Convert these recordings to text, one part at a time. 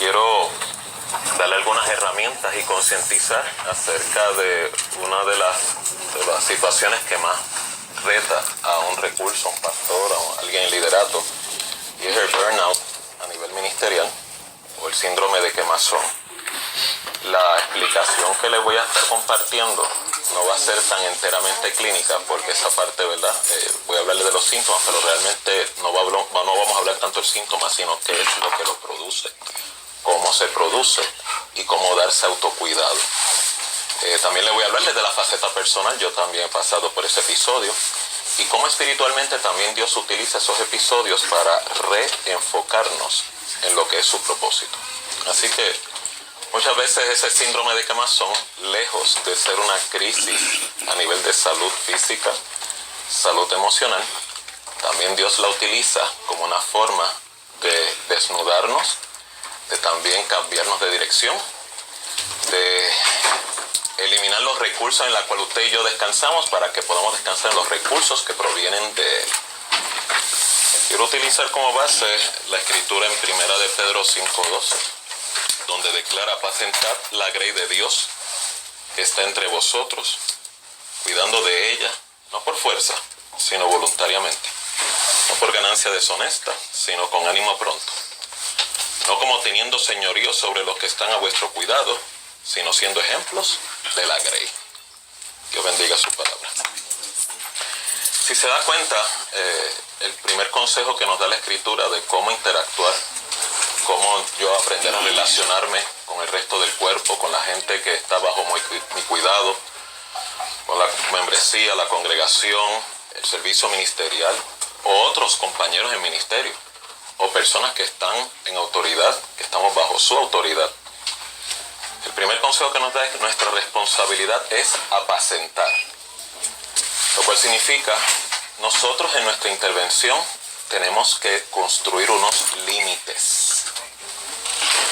quiero darle algunas herramientas y concientizar acerca de una de las situaciones que más reta a un recurso, a un pastor, a alguien en liderato, y es el burnout a nivel ministerial o el síndrome de quemazón. La explicación que les voy a estar compartiendo no va a ser tan enteramente clínica, porque esa parte, ¿verdad? Voy a hablarle de los síntomas, pero realmente no vamos a hablar tanto del síntoma, sino qué es lo que lo produce, cómo se produce y cómo darse autocuidado. También le voy a hablarles de la faceta personal. Yo también he pasado por ese episodio, y cómo espiritualmente también Dios utiliza esos episodios para reenfocarnos en lo que es su propósito. Así que muchas veces ese síndrome de quemazón, lejos de ser una crisis a nivel de salud física, salud emocional, también Dios la utiliza como una forma de desnudarnos, de también cambiarnos de dirección, de eliminar los recursos en los cuales usted y yo descansamos para que podamos descansar en los recursos que provienen de Él. Quiero utilizar como base la escritura en 1 de Pedro 5:12, donde declara: apacentad la grey de Dios que está entre vosotros, cuidando de ella, no por fuerza, sino voluntariamente, no por ganancia deshonesta, sino con ánimo pronto, no como teniendo señorío sobre los que están a vuestro cuidado, sino siendo ejemplos de la grey. Dios bendiga su palabra. Si se da cuenta, el primer consejo que nos da la Escritura de cómo interactuar, cómo yo aprender a relacionarme con el resto del cuerpo, con la gente que está bajo mi cuidado, con la membresía, la congregación, el servicio ministerial, o otros compañeros en ministerio, o personas que están en autoridad, que estamos bajo su autoridad. El primer consejo que nos da es que nuestra responsabilidad es apacentar, lo cual significa nosotros en nuestra intervención tenemos que construir unos límites.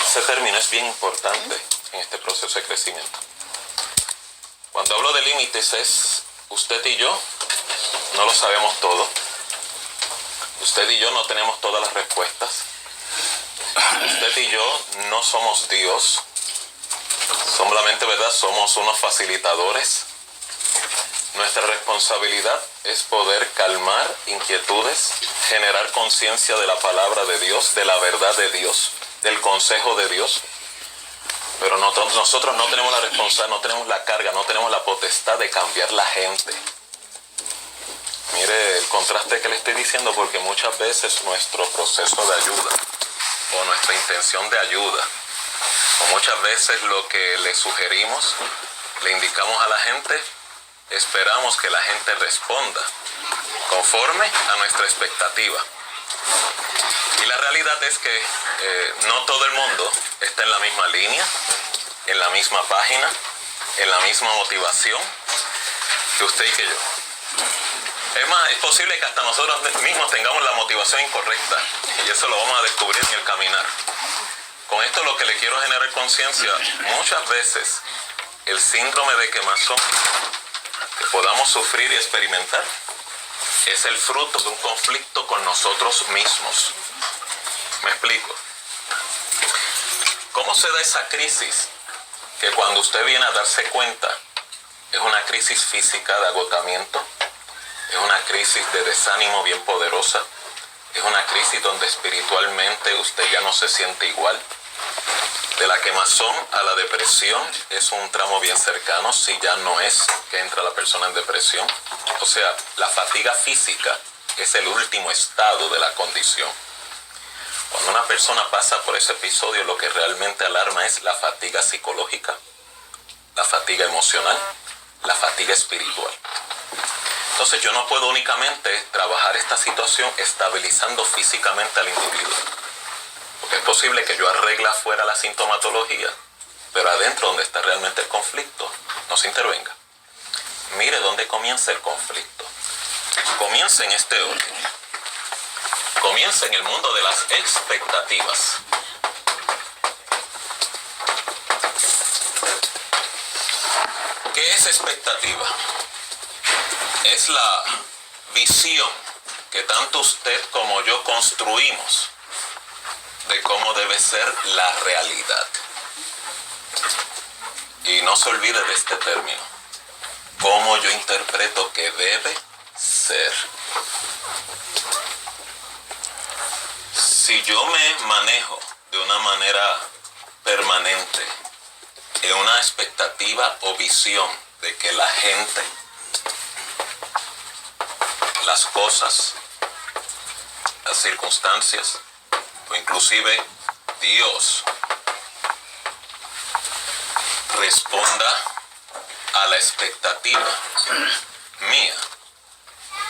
Ese término es bien importante en este proceso de crecimiento. Cuando hablo de límites es, usted y yo no lo sabemos todo, usted y yo no tenemos todas las respuestas, usted y yo no somos Dios. Solamente, ¿verdad?, somos unos facilitadores. Nuestra responsabilidad es poder calmar inquietudes, generar conciencia de la palabra de Dios, de la verdad de Dios, del consejo de Dios. Pero nosotros no tenemos la responsabilidad, no tenemos la carga, no tenemos la potestad de cambiar la gente. Mire el contraste que le estoy diciendo, porque muchas veces nuestro proceso de ayuda o nuestra intención de ayuda, o muchas veces lo que le sugerimos, le indicamos a la gente, esperamos que la gente responda conforme a nuestra expectativa. Y la realidad es que no todo el mundo está en la misma línea, en la misma página, en la misma motivación que usted y que yo. Es más, es posible que hasta nosotros mismos tengamos la motivación incorrecta, y eso lo vamos a descubrir en el caminar. Con esto lo que le quiero generar conciencia, muchas veces el síndrome de quemazón que podamos sufrir y experimentar es el fruto de un conflicto con nosotros mismos. Me explico. ¿Cómo se da esa crisis? Que cuando usted viene a darse cuenta, es una crisis física de agotamiento, es una crisis de desánimo bien poderosa, es una crisis donde espiritualmente usted ya no se siente igual. De la quemazón a la depresión es un tramo bien cercano, si ya no es que entra la persona en depresión. O sea, la fatiga física es el último estado de la condición. Cuando una persona pasa por ese episodio, lo que realmente alarma es la fatiga psicológica, la fatiga emocional, la fatiga espiritual. Entonces yo no puedo únicamente trabajar esta situación estabilizando físicamente al individuo. Porque es posible que yo arregle afuera la sintomatología, pero adentro donde está realmente el conflicto, no se intervenga. Mire dónde comienza el conflicto. Comienza en este orden. Comienza en el mundo de las expectativas. ¿Qué es expectativa? Es la visión que tanto usted como yo construimos de cómo debe ser la realidad. Y no se olvide de este término. Cómo yo interpreto que debe ser. Si yo me manejo de una manera permanente en una expectativa o visión de que la gente, las cosas, las circunstancias o inclusive Dios responda a la expectativa mía,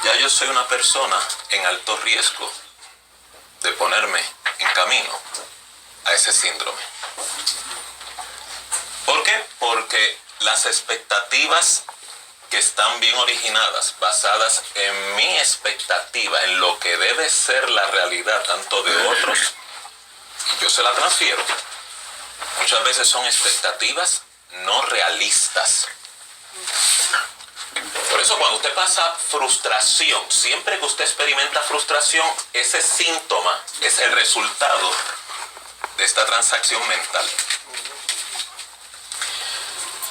ya yo soy una persona en alto riesgo de ponerme en camino a ese síndrome. ¿Por qué? Porque las expectativas que están bien originadas, basadas en mi expectativa, en lo que debe ser la realidad tanto de otros, y yo se la transfiero, muchas veces son expectativas no realistas. Por eso cuando usted pasa frustración, siempre que usted experimenta frustración, ese síntoma es el resultado de esta transacción mental.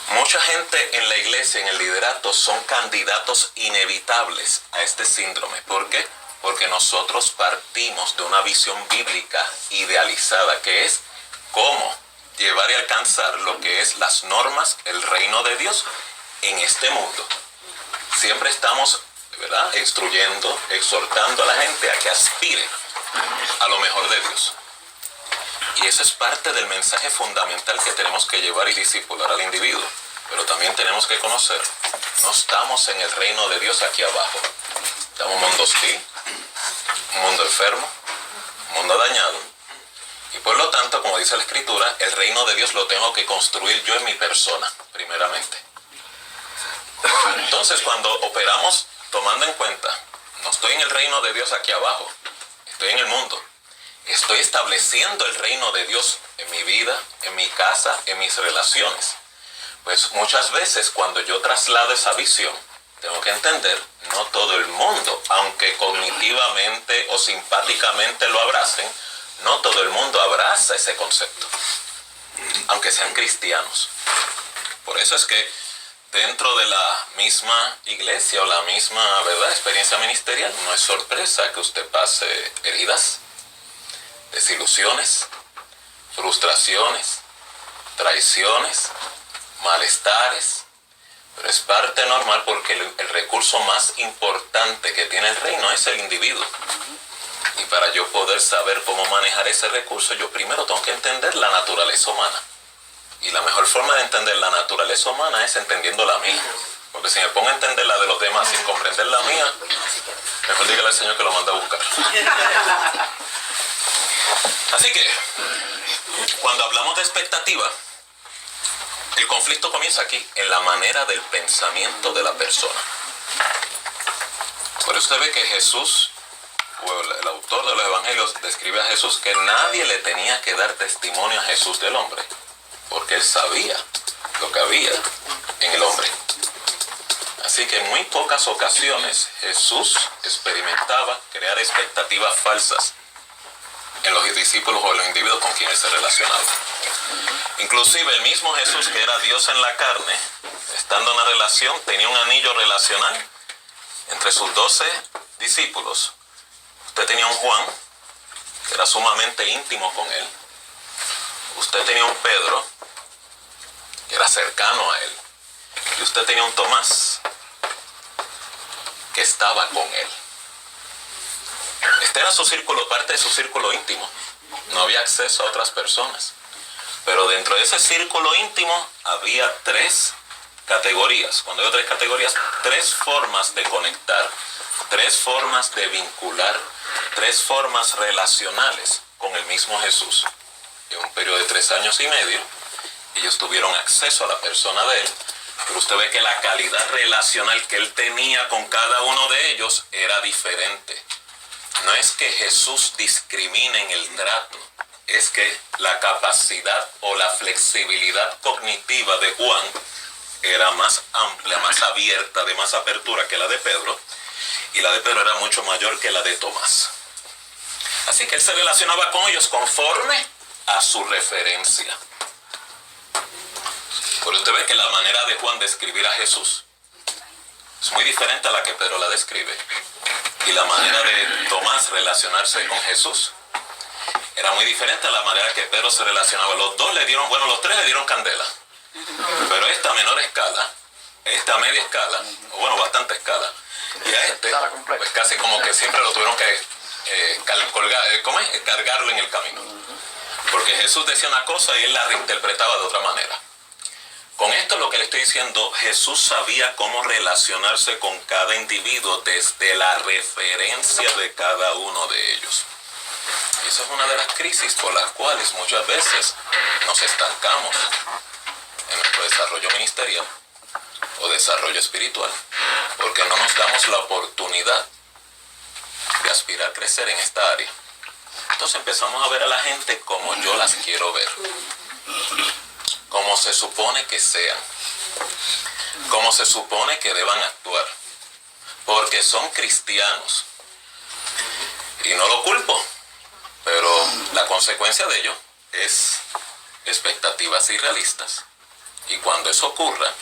Mucha gente en la iglesia, en el liderato, son candidatos inevitables a este síndrome. ¿Por qué? Porque nosotros partimos de una visión bíblica idealizada, que es cómo llevar y alcanzar lo que es las normas, el reino de Dios en este mundo. Siempre estamos, ¿verdad?, instruyendo, exhortando a la gente a que aspire a lo mejor de Dios. Y eso es parte del mensaje fundamental que tenemos que llevar y discipular al individuo. Pero también tenemos que conocer, no estamos en el reino de Dios aquí abajo. Estamos en un mundo hostil, un mundo enfermo, un mundo dañado. Y por lo tanto, como dice la Escritura, el reino de Dios lo tengo que construir yo en mi persona, primeramente. Entonces, cuando operamos tomando en cuenta, no estoy en el reino de Dios aquí abajo, estoy en el mundo. Estoy estableciendo el reino de Dios en mi vida, en mi casa, en mis relaciones. Pues muchas veces cuando yo traslado esa visión, tengo que entender, no todo el mundo, aunque cognitivamente o simpáticamente lo abracen, no todo el mundo abraza ese concepto, aunque sean cristianos. Por eso es que dentro de la misma iglesia o la misma, ¿verdad?, experiencia ministerial, no es sorpresa que usted pase heridas, desilusiones, frustraciones, traiciones, malestares, pero es parte normal porque el recurso más importante que tiene el reino es el individuo. Y para yo poder saber cómo manejar ese recurso, yo primero tengo que entender la naturaleza humana. Y la mejor forma de entender la naturaleza humana es entendiendo la mía. Porque si me pongo a entender la de los demás sin comprender la mía, mejor dígale al Señor que lo manda a buscar. Así que, cuando hablamos de expectativa, el conflicto comienza aquí, en la manera del pensamiento de la persona. Por eso usted ve que Jesús, o el autor de los evangelios, describe a Jesús que nadie le tenía que dar testimonio a Jesús del hombre, porque él sabía lo que había en el hombre. Así que en muy pocas ocasiones Jesús experimentaba crear expectativas falsas en los discípulos o en los individuos con quienes se relacionaba. Inclusive el mismo Jesús, que era Dios en la carne, estando en una relación, tenía un anillo relacional entre sus 12 discípulos. Usted tenía un Juan, que era sumamente íntimo con él. Usted tenía un Pedro, que era cercano a él. Y usted tenía un Tomás, que estaba con él. Este era su círculo, parte de su círculo íntimo. No había acceso a otras personas. Pero dentro de ese círculo íntimo había 3 categorías. Cuando digo 3 categorías, 3 formas de conectar, 3 formas de vincular, 3 formas relacionales con el mismo Jesús. En un periodo de 3 años y medio, ellos tuvieron acceso a la persona de él, pero usted ve que la calidad relacional que él tenía con cada uno de ellos era diferente. No es que Jesús discrimine en el trato, es que la capacidad o la flexibilidad cognitiva de Juan era más amplia, más abierta, de más apertura que la de Pedro, y la de Pedro era mucho mayor que la de Tomás. Así que él se relacionaba con ellos conforme a su referencia. Pero usted ve que la manera de Juan de escribir a Jesús es muy diferente a la que Pedro la describe. Y la manera de Tomás relacionarse con Jesús era muy diferente a la manera que Pedro se relacionaba. Los tres le dieron candela. Pero esta menor escala, esta media escala, o bueno, bastante escala, y a este, pues casi como que siempre lo tuvieron que cargarlo en el camino. Porque Jesús decía una cosa y él la reinterpretaba de otra manera. Con esto lo que le estoy diciendo, Jesús sabía cómo relacionarse con cada individuo desde la referencia de cada uno de ellos. Y esa es una de las crisis por las cuales muchas veces nos estancamos en nuestro desarrollo ministerial o desarrollo espiritual, porque no nos damos la oportunidad de aspirar a crecer en esta área. Entonces empezamos a ver a la gente como yo las quiero ver, como se supone que sean, como se supone que deban actuar, porque son cristianos. Y no lo culpo, pero la consecuencia de ello es expectativas irrealistas. Y cuando eso ocurra,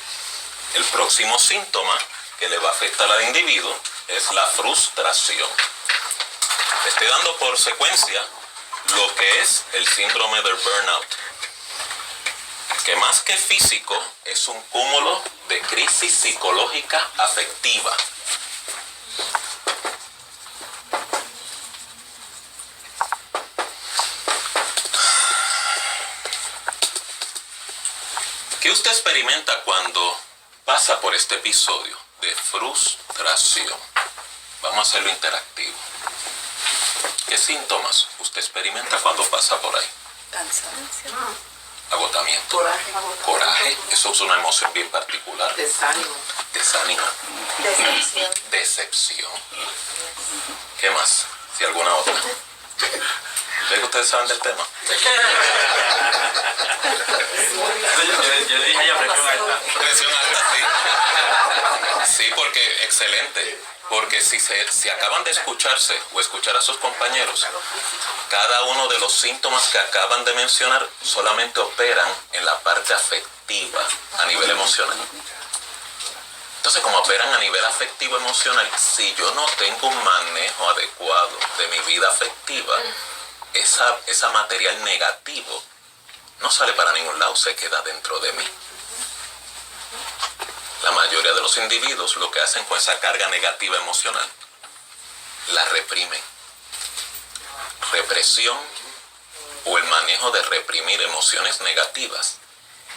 el próximo síntoma que le va a afectar al individuo es la frustración. Le estoy dando por secuencia lo que es el síndrome del burnout, que más que físico es un cúmulo de crisis psicológica afectiva. ¿Qué usted experimenta cuando pasa por este episodio de frustración? Vamos a hacerlo interactivo. ¿Qué síntomas usted experimenta cuando pasa por ahí? Cansancio. Agotamiento. Coraje. Coraje. Eso es una emoción bien particular. Desánimo. Desánimo. Decepción. Decepción. ¿Qué más? Si alguna otra. ¿Ve que ustedes saben del tema? Yo dije ya presión alta. Presión alta, sí. Sí, porque excelente. Porque si acaban de escucharse o escuchar a sus compañeros, cada uno de los síntomas que acaban de mencionar solamente operan en la parte afectiva, a nivel emocional. Entonces, como operan a nivel afectivo emocional, si yo no tengo un manejo adecuado de mi vida afectiva, esa material negativo no sale para ningún lado, se queda dentro de mí. La mayoría de los individuos lo que hacen con esa carga negativa emocional, la reprimen. Represión o el manejo de reprimir emociones negativas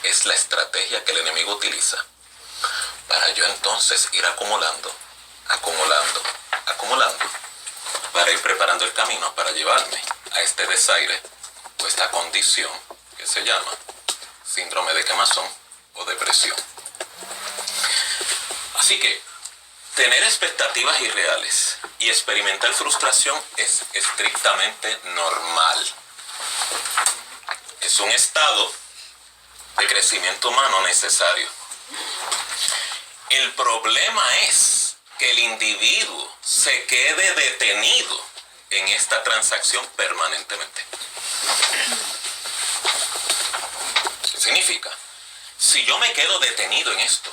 es la estrategia que el enemigo utiliza para yo entonces ir acumulando, para ir preparando el camino para llevarme a este desaire o esta condición que se llama síndrome de quemazón o depresión. Así que tener expectativas irreales y experimentar frustración es estrictamente normal. Es un estado de crecimiento humano necesario. El problema es que el individuo se quede detenido en esta transacción permanentemente. ¿Qué significa? Si yo me quedo detenido en esto,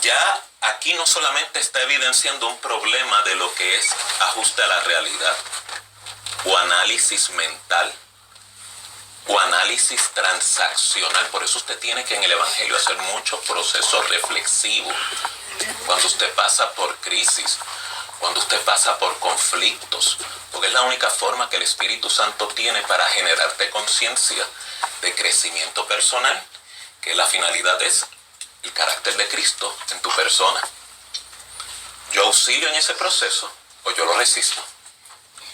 ya aquí no solamente está evidenciando un problema de lo que es ajuste a la realidad, o análisis mental, o análisis transaccional. Por eso usted tiene que en el Evangelio hacer muchos procesos reflexivos. Cuando usted pasa por crisis, cuando usted pasa por conflictos, porque es la única forma que el Espíritu Santo tiene para generarte conciencia de crecimiento personal, que la finalidad es el carácter de Cristo en tu persona. Yo auxilio en ese proceso o yo lo resisto.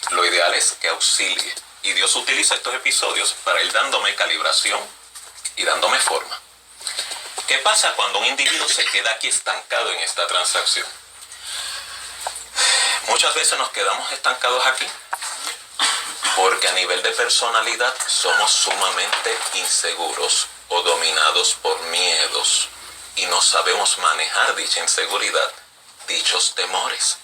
Lo ideal es que auxilie. Y Dios utiliza estos episodios para ir dándome calibración y dándome forma. ¿Qué pasa cuando un individuo se queda aquí estancado en esta transacción? Muchas veces nos quedamos estancados aquí porque a nivel de personalidad somos sumamente inseguros o dominados por miedos y no sabemos manejar dicha inseguridad, dichos temores.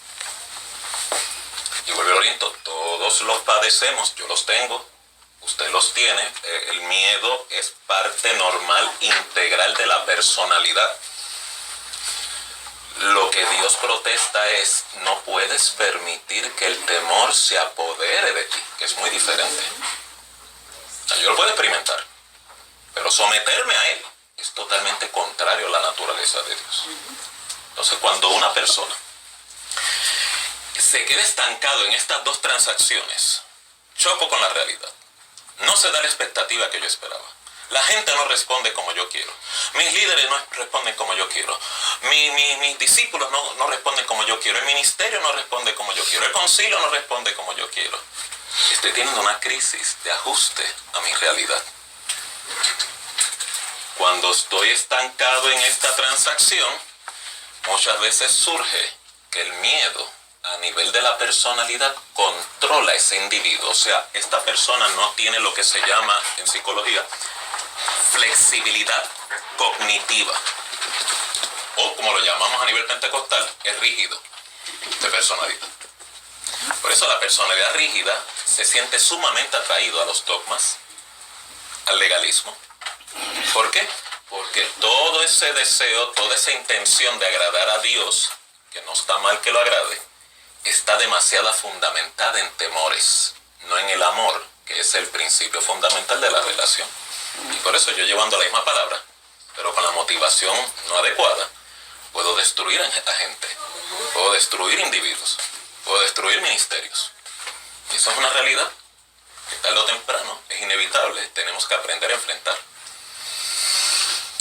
Y vuelvo al oriento, todo todos los padecemos, yo los tengo, usted los tiene. El miedo es parte normal, integral de la personalidad. Lo que Dios protesta es, no puedes permitir que el temor se apodere de ti, que es muy diferente. Yo lo puedo experimentar, pero someterme a él es totalmente contrario a la naturaleza de Dios. Entonces, cuando una persona se queda estancado en estas dos transacciones, choco con la realidad. No se da la expectativa que yo esperaba. La gente no responde como yo quiero. Mis líderes no responden como yo quiero. Mis discípulos no responden como yo quiero. El ministerio no responde como yo quiero. El concilio no responde como yo quiero. Estoy teniendo una crisis de ajuste a mi realidad. Cuando estoy estancado en esta transacción, muchas veces surge que el miedo a nivel de la personalidad controla a ese individuo. O sea, esta persona no tiene lo que se llama en psicología flexibilidad cognitiva. O como lo llamamos a nivel pentecostal, es rígido de personalidad. Por eso la personalidad rígida se siente sumamente atraído a los dogmas, al legalismo. ¿Por qué? Porque todo ese deseo, toda esa intención de agradar a Dios, que no está mal que lo agrade, está demasiado fundamentada en temores, no en el amor, que es el principio fundamental de la relación. Y por eso yo, llevando la misma palabra, pero con la motivación no adecuada, puedo destruir a gente, puedo destruir individuos, puedo destruir ministerios. Y eso es una realidad que tarde o temprano es inevitable, tenemos que aprender a enfrentar.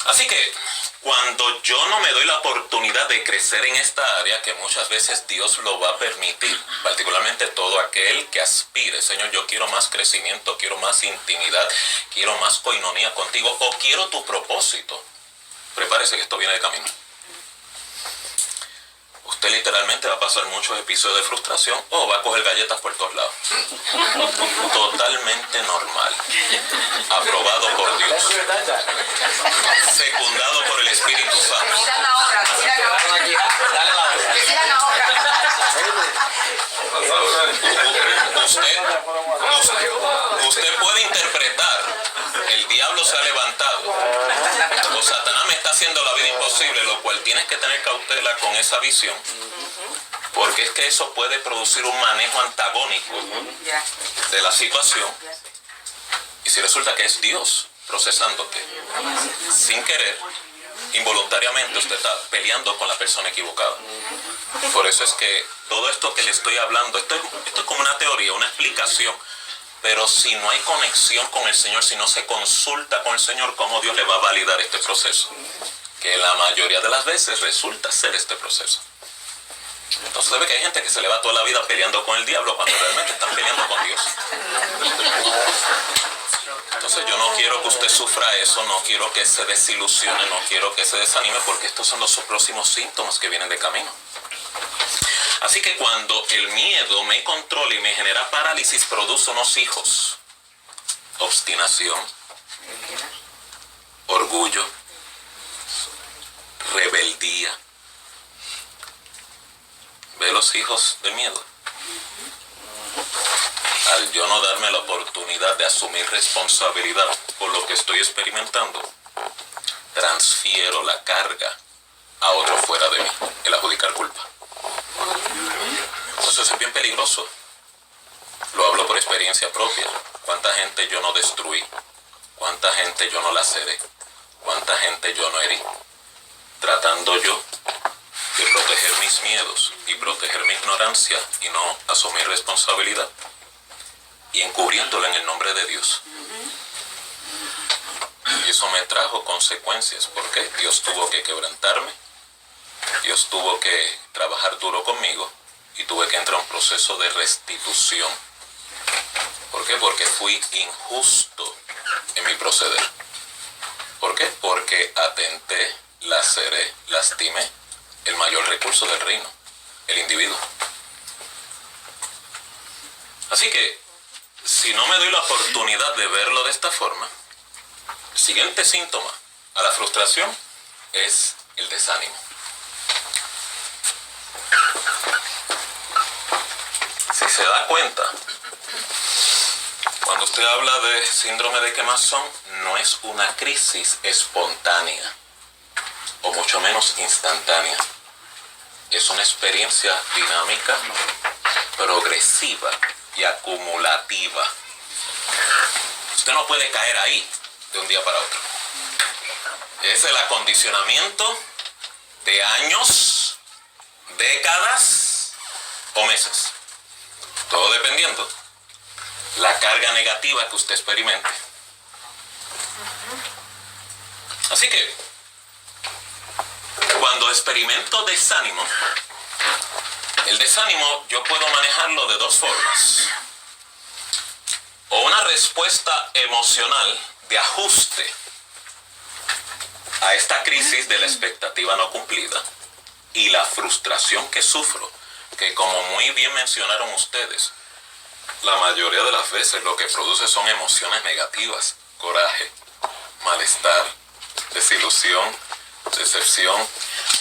Así que cuando yo no me doy la oportunidad de crecer en esta área, que muchas veces Dios lo va a permitir, particularmente todo aquel que aspire, Señor, yo quiero más crecimiento, quiero más intimidad, quiero más coinonía contigo, o quiero tu propósito, prepárese que esto viene de camino. Usted literalmente va a pasar muchos episodios de frustración o va a coger galletas por todos lados. Totalmente normal. Aprobado por Dios. Secundado por el Espíritu Santo. Sigan ahora, sigan ahora. Sigan ahora. Usted puede interpretar, el diablo se ha levantado, o Satanás me está haciendo la vida imposible, lo cual tienes que tener cautela con esa visión, porque es que eso puede producir un manejo antagónico de la situación, y si resulta que es Dios procesándote, sin querer, involuntariamente usted está peleando con la persona equivocada. Por eso es que todo esto que le estoy hablando, esto es como una teoría, una explicación, pero si no hay conexión con el Señor, si no se consulta con el Señor, ¿cómo Dios le va a validar este proceso? Que la mayoría de las veces resulta ser este proceso. Entonces se ve que hay gente que se le va toda la vida peleando con el diablo cuando realmente están peleando con Dios. Entonces yo no quiero que usted sufra eso, no quiero que se desilusione, no quiero que se desanime, porque estos son los próximos síntomas que vienen de camino. Así que cuando el miedo me controla y me genera parálisis, produce unos hijos: obstinación, orgullo, rebeldía. ¿Ve los hijos del miedo? Al yo no darme la oportunidad de asumir responsabilidad por lo que estoy experimentando, transfiero la carga a otro fuera de mí, el adjudicar culpa. Entonces es bien peligroso. Lo hablo por experiencia propia. ¿Cuánta gente yo no destruí? ¿Cuánta gente yo no laceré? ¿Cuánta gente yo no herí? Tratando yo de proteger mis miedos y proteger mi ignorancia y no asumir responsabilidad, y encubriéndolo en el nombre de Dios. Y eso me trajo consecuencias, porque Dios tuvo que quebrantarme, Dios tuvo que trabajar duro conmigo, y tuve que entrar a un proceso de restitución. ¿Por qué? Porque fui injusto en mi proceder. ¿Por qué? Porque atenté, laceré, lastimé el mayor recurso del reino, el individuo. Así que, si no me doy la oportunidad de verlo de esta forma, el siguiente síntoma a la frustración es el desánimo. Si se da cuenta, Cuando usted habla de síndrome de quemazón, no es una crisis espontánea, o mucho menos instantánea. Es una experiencia dinámica, progresiva y acumulativa. Usted no puede caer ahí de un día para otro. Es el acondicionamiento de años, décadas o meses. Todo dependiendo la carga negativa que usted experimente. Así que, cuando experimento desánimo, el desánimo yo puedo manejarlo de dos formas. O una respuesta emocional de ajuste a esta crisis de la expectativa no cumplida y la frustración que sufro, que como muy bien mencionaron ustedes, la mayoría de las veces lo que produce son emociones negativas, coraje, malestar, desilusión, decepción.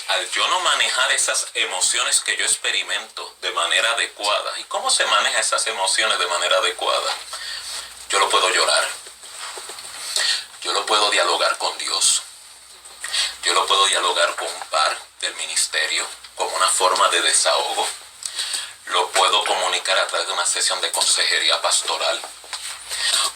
Al yo no manejar esas emociones que yo experimento de manera adecuada, ¿y cómo se maneja esas emociones de manera adecuada? Yo lo puedo llorar, yo lo puedo dialogar con Dios, yo lo puedo dialogar con un par del ministerio como una forma de desahogo, lo puedo comunicar a través de una sesión de consejería pastoral,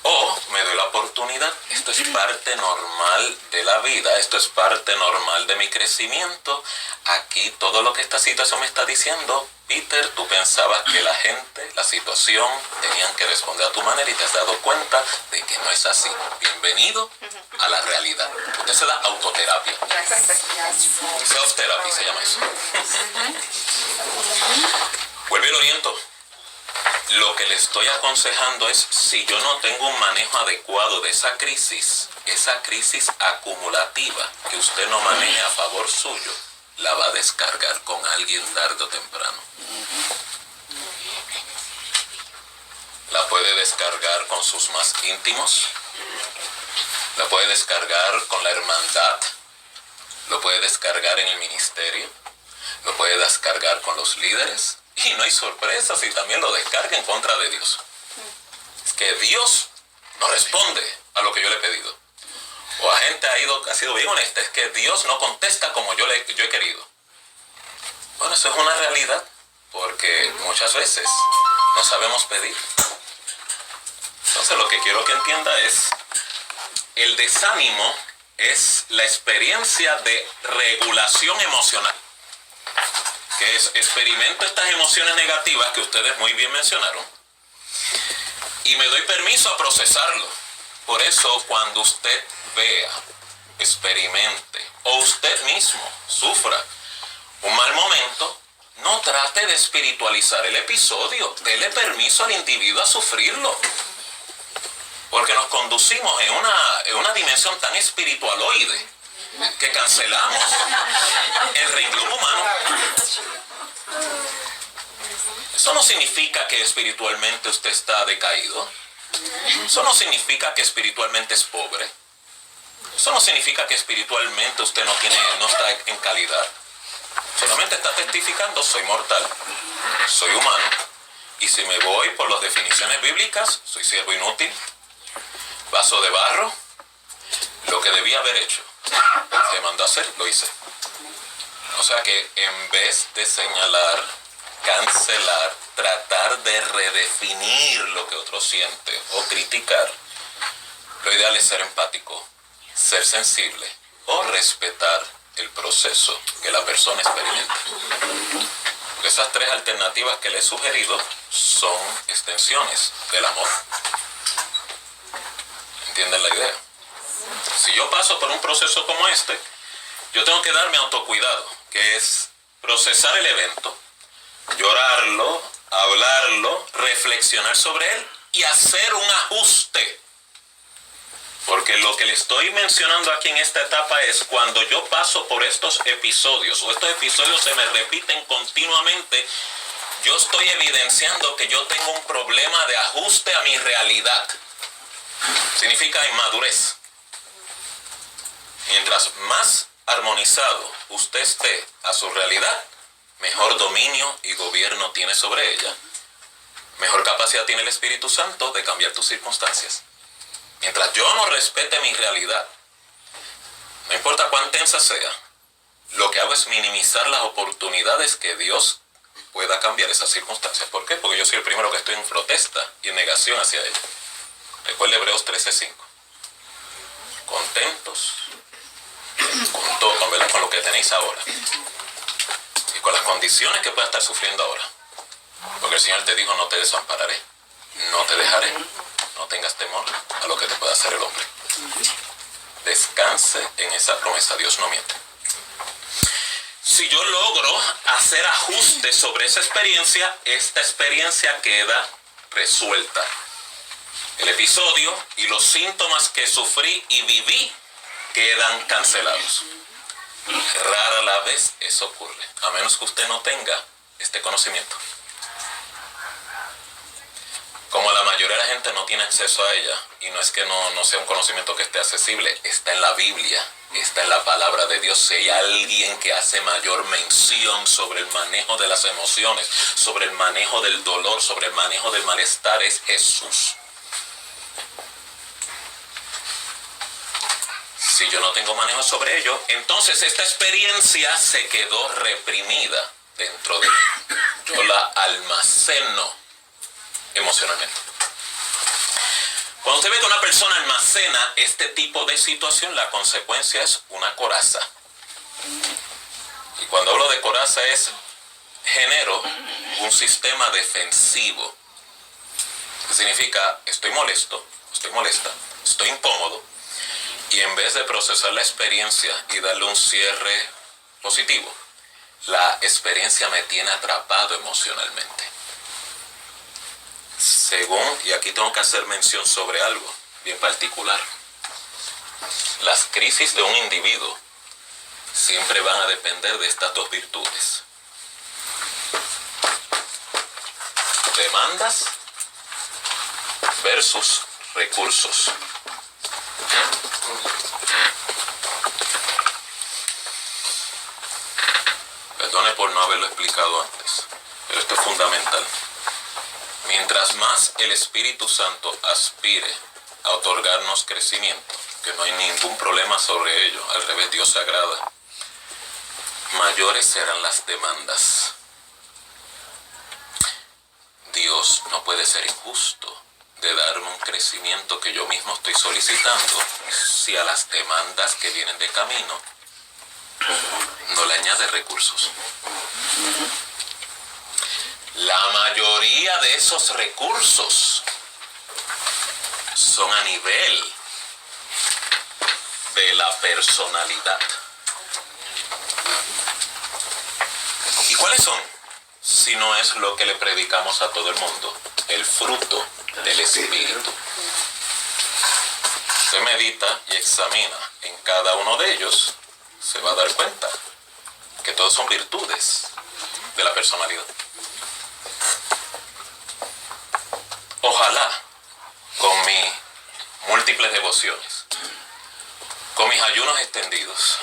o me doy la oportunidad. Esto es parte normal de la vida, esto es parte normal de mi crecimiento. Aquí todo lo que esta situación me está diciendo, Peter, tú pensabas que la gente, la situación, tenían que responder a tu manera y te has dado cuenta de que no es así. Bienvenido a la realidad. Usted se da autoterapia. Self-therapy se llama eso. Vuelvo y lo oriento. Lo que le estoy aconsejando es, si yo no tengo un manejo adecuado de esa crisis acumulativa que usted no maneje a favor suyo, la va a descargar con alguien tarde o temprano. La puede descargar con sus más íntimos, la puede descargar con la hermandad, lo puede descargar en el ministerio, lo puede descargar con los líderes. Y no hay sorpresa si también lo descarga en contra de Dios. Es que Dios no responde a lo que yo le he pedido. O la gente ha sido bien honesta, es que Dios no contesta como yo he querido. Bueno, eso es una realidad, porque muchas veces no sabemos pedir. Entonces lo que quiero que entienda es, el desánimo es la experiencia de regulación emocional. Que es, experimento estas emociones negativas que ustedes muy bien mencionaron y me doy permiso a procesarlo. Por eso, cuando usted vea, experimente o usted mismo sufra un mal momento, no trate de espiritualizar el episodio. Dele permiso al individuo a sufrirlo, porque nos conducimos en una dimensión tan espiritualoide que cancelamos el renglón humano. Eso no significa que espiritualmente usted está decaído. Eso no significa que espiritualmente es pobre. Eso no significa que espiritualmente usted no está en calidad. Solamente está testificando, soy mortal, soy humano. Y si me voy por las definiciones bíblicas, soy siervo inútil, vaso de barro, lo que debía haber hecho, se mandó a hacer, lo hice. O sea que en vez de señalar, cancelar, tratar de redefinir lo que otro siente o criticar, lo ideal es ser empático, ser sensible o respetar el proceso que la persona experimenta. Esas tres alternativas que le he sugerido son extensiones del amor. ¿Entienden la idea? Si yo paso por un proceso como este, yo tengo que darme autocuidado, que es procesar el evento, llorarlo, hablarlo, reflexionar sobre él y hacer un ajuste. Porque lo que le estoy mencionando aquí en esta etapa es cuando yo paso por estos episodios, o estos episodios se me repiten continuamente, yo estoy evidenciando que yo tengo un problema de ajuste a mi realidad. Significa inmadurez. Mientras más armonizado usted esté a su realidad, mejor dominio y gobierno tiene sobre ella. mejor capacidad tiene el Espíritu Santo de cambiar tus circunstancias. Mientras yo no respete mi realidad, no importa cuán tensa sea, lo que hago es minimizar las oportunidades que Dios pueda cambiar esas circunstancias. ¿Por qué? Porque yo soy el primero que estoy en protesta y en negación hacia ella. Recuerde Hebreos 13:5. Contentos con todo, ¿verdad? Con lo que tenéis ahora y con las condiciones que puedas estar sufriendo ahora. Porque el Señor te dijo: no te desampararé, no te dejaré, no tengas temor a lo que te pueda hacer el hombre. Descanse en esa promesa, Dios no miente. Si yo logro hacer ajustes sobre esa experiencia, esta experiencia queda resuelta. El episodio y los síntomas que sufrí y viví quedan cancelados. Rara la vez eso ocurre, a menos que usted no tenga este conocimiento. Como la mayoría de la gente no tiene acceso a ella, y no es que no sea un conocimiento que esté accesible, está en la Biblia, está en la palabra de Dios. Si hay alguien que hace mayor mención sobre el manejo de las emociones, sobre el manejo del dolor, sobre el manejo del malestar, es Jesús. Si yo no tengo manejo sobre ello, entonces esta experiencia se quedó reprimida dentro de mí. Yo la almaceno emocionalmente. Cuando usted ve que una persona almacena este tipo de situación, la consecuencia es una coraza. Y cuando hablo de coraza genero un sistema defensivo. Que significa: estoy molesto, estoy molesta, estoy incómodo. Y en vez de procesar la experiencia y darle un cierre positivo, la experiencia me tiene atrapado emocionalmente. Según, y aquí tengo que hacer mención sobre algo bien particular, las crisis de un individuo siempre van a depender de estas dos virtudes: demandas versus recursos. Perdone por no haberlo explicado antes, pero esto es fundamental. Mientras más el Espíritu Santo aspire a otorgarnos crecimiento, que no hay ningún problema sobre ello, al revés, Dios se agrada, mayores serán las demandas. Dios no puede ser injusto de darme un crecimiento que yo mismo estoy solicitando si a las demandas que vienen de camino no le añade recursos. La mayoría de esos recursos son a nivel de la personalidad. ¿Y cuáles son? Si no es lo que le predicamos a todo el mundo: el fruto del Espíritu. Se medita y examina en cada uno de ellos, se va a dar cuenta que todos son virtudes de la personalidad. Ojalá con mis múltiples devociones, con mis ayunos extendidos,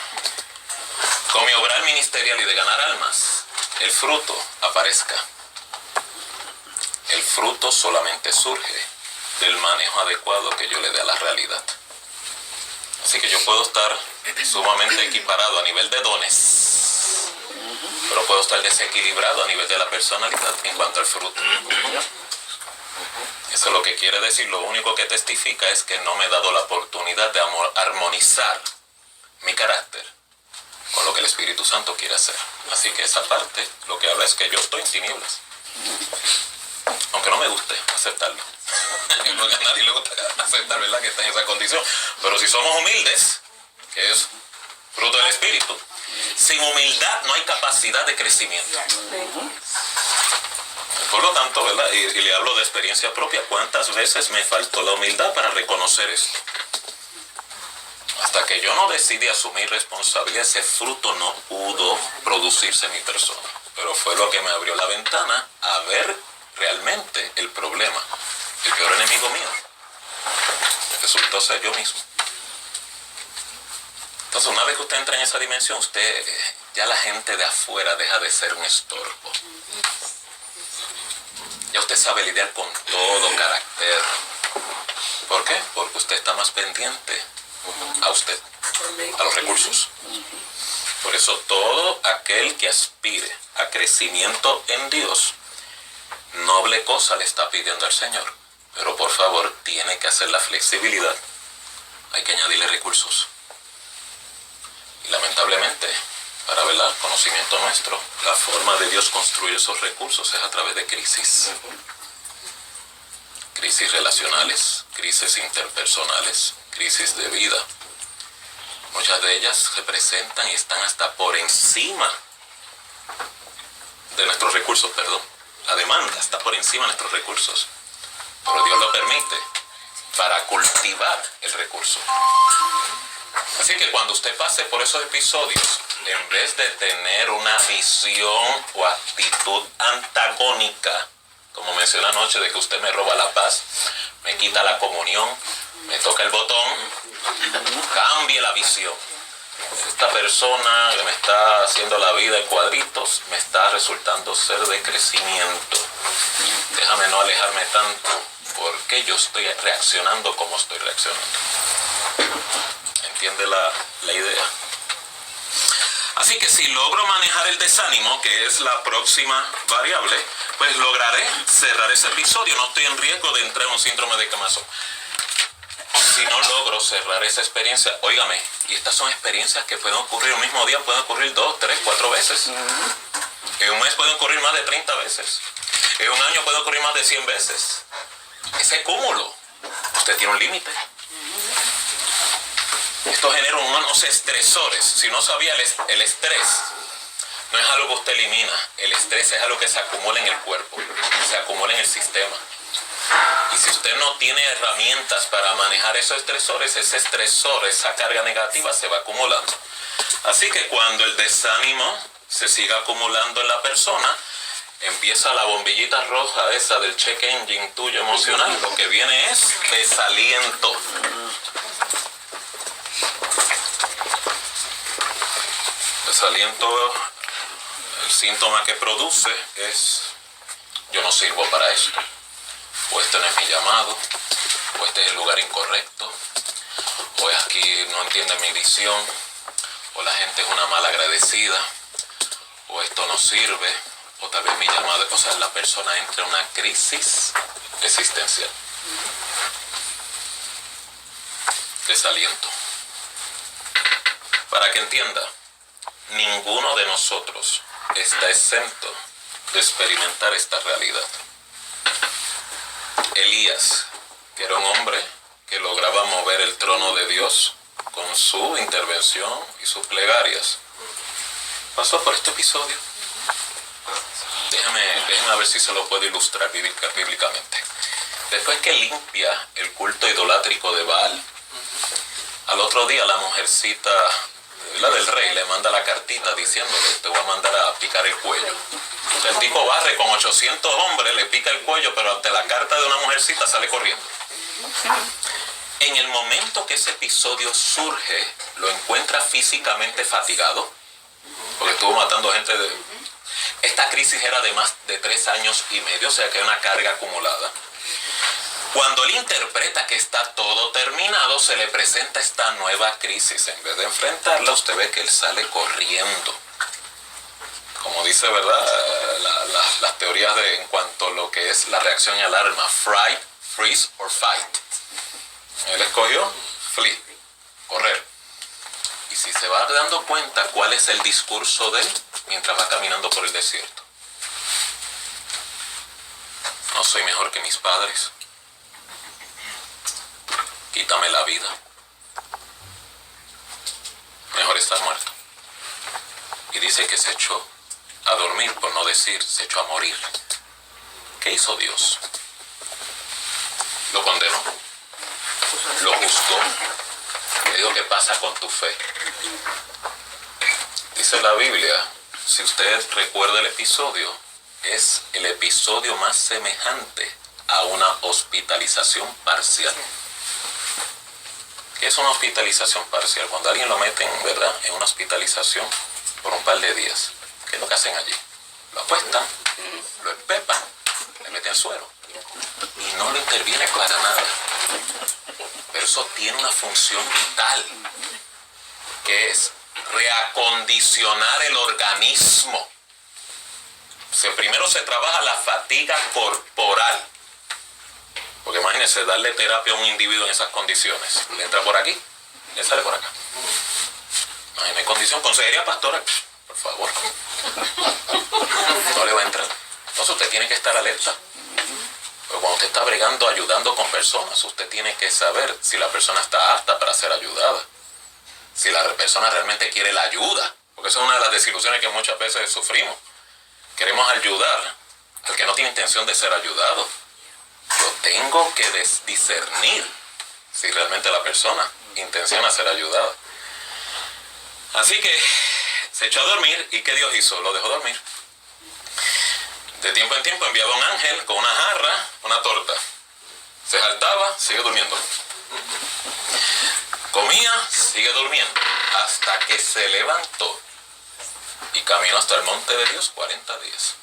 con mi obrar ministerial y de ganar almas, el fruto aparezca. El fruto solamente surge del manejo adecuado que yo le dé a la realidad. Así que yo puedo estar sumamente equiparado a nivel de dones, pero puedo estar desequilibrado a nivel de la personalidad en cuanto al fruto. Eso es lo que quiere decir. Lo único que testifica es que no me he dado la oportunidad de armonizar mi carácter con lo que el Espíritu Santo quiere hacer. Así que esa parte lo que habla es que yo estoy en tinieblas, aunque no me guste aceptarlo. Porque a nadie le gusta aceptar, ¿verdad?, que está en esa condición. Pero si somos humildes, que es fruto del Espíritu, sin humildad no hay capacidad de crecimiento. Por lo tanto, ¿verdad?, y le hablo de experiencia propia, ¿cuántas veces me faltó la humildad para reconocer esto? Hasta que yo no decidí asumir responsabilidad, ese fruto no pudo producirse en mi persona. Pero fue lo que me abrió la ventana a ver realmente el problema. El peor enemigo mío resultó ser yo mismo. Entonces, una vez que usted entra en esa dimensión, ya la gente de afuera deja de ser un estorbo. Ya usted sabe lidiar con todo carácter. ¿Por qué? Porque usted está más pendiente a usted, a los recursos. Por eso todo aquel que aspire a crecimiento en Dios, noble cosa le está pidiendo al Señor. Pero por favor, tiene que hacer la flexibilidad. Hay que añadirle recursos. Y lamentablemente, para ver el conocimiento nuestro, la forma de Dios construir esos recursos es a través de crisis. Crisis relacionales, crisis interpersonales, crisis de vida. Muchas de ellas se presentan y están hasta por encima de nuestros recursos, La demanda está por encima de nuestros recursos. Pero Dios lo permite para cultivar el recurso. Así que cuando usted pase por esos episodios, en vez de tener una visión o actitud antagónica, como mencioné anoche, de que usted me roba la paz, me quita la comunión, me toca el botón, cambie la visión. Esta persona que me está haciendo la vida en cuadritos me está resultando ser de crecimiento. Déjame no alejarme tanto, porque yo estoy reaccionando como estoy reaccionando. ¿Entiende la idea? Así que si logro manejar el desánimo, que es la próxima variable, pues lograré cerrar ese episodio. No estoy en riesgo de entrar en un síndrome de quemazón. Si no logro cerrar esa experiencia, óigame, y estas son experiencias que pueden ocurrir un mismo día, pueden ocurrir 2, 3, 4 veces. En un mes pueden ocurrir más de 30 veces. En un año puede ocurrir más de 100 veces. Ese cúmulo, usted tiene un límite. Esto genera unos estresores. Si no sabía, el estrés no es algo que usted elimina. El estrés es algo que se acumula en el cuerpo, se acumula en el sistema. Y si usted no tiene herramientas para manejar esos estresores, ese estresor, esa carga negativa se va acumulando. Así que cuando el desánimo se siga acumulando en la persona, empieza la bombillita roja esa del check engine tuyo emocional. Lo que viene es desaliento. Desaliento, el síntoma que produce es: yo no sirvo para esto, o este no es mi llamado, o este es el lugar incorrecto, o es aquí no entienden mi visión, o la gente es una mala agradecida, o esto no sirve, o tal vez mi llamado. O sea, la persona entra en una crisis existencial. Desaliento. Para que entienda, ninguno de nosotros está exento de experimentar esta realidad. Elías, que era un hombre que lograba mover el trono de Dios con su intervención y sus plegarias, pasó por este episodio. Déjeme ver si se lo puedo ilustrar bíblicamente. Después que limpia el culto idolátrico de Baal, al otro día la mujercita, la del rey, le manda la cartita diciéndole: te voy a mandar a picar el cuello. O sea, el tipo barre con 800 hombres, le pica el cuello, pero ante la carta de una mujercita sale corriendo. En el momento que ese episodio surge, lo encuentra físicamente fatigado, porque estuvo matando gente de... Esta crisis era de más de 3 años y medio, o sea que hay una carga acumulada. Cuando él interpreta que está todo terminado, se le presenta esta nueva crisis. En vez de enfrentarla, usted ve que él sale corriendo. Como dice, ¿verdad?, las teorías en cuanto a lo que es la reacción y alarma: fright, freeze or fight. Él escogió flee, correr. Y si se va dando cuenta cuál es el discurso de él mientras va caminando por el desierto: no soy mejor que mis padres, quítame la vida, mejor estar muerto. Y dice que se echó a dormir, por no decir, se echó a morir. ¿Qué hizo Dios? Lo condenó, lo juzgó, le dijo: ¿qué pasa con tu fe? Dice la Biblia, si usted recuerda el episodio, es el episodio más semejante a una hospitalización parcial. ¿Qué es una hospitalización parcial? Cuando alguien lo meten, ¿verdad?, en una hospitalización por un par de días, ¿qué es lo que hacen allí? Lo acuestan, lo empepan, le meten mete el suero. Y no lo interviene para nada. Pero eso tiene una función vital, que es reacondicionar el organismo. O sea, primero se trabaja la fatiga corporal. Porque imagínense, darle terapia a un individuo en esas condiciones. Le entra por aquí, le sale por acá. Imagínense, condición, consejería pastoral, por favor. No le va a entrar. Entonces usted tiene que estar alerta. Pero cuando usted está bregando, ayudando con personas, usted tiene que saber si la persona está apta para ser ayudada. Si la persona realmente quiere la ayuda. Porque esa es una de las desilusiones que muchas veces sufrimos. Queremos ayudar al que no tiene intención de ser ayudado. Yo tengo que discernir si realmente la persona intenciona ser ayudada. Así que se echó a dormir. ¿Y qué Dios hizo? Lo dejó dormir. De tiempo en tiempo enviaba un ángel con una jarra, una torta. Se saltaba, sigue durmiendo. Comía, sigue durmiendo. Hasta que se levantó y caminó hasta el monte de Dios 40 días.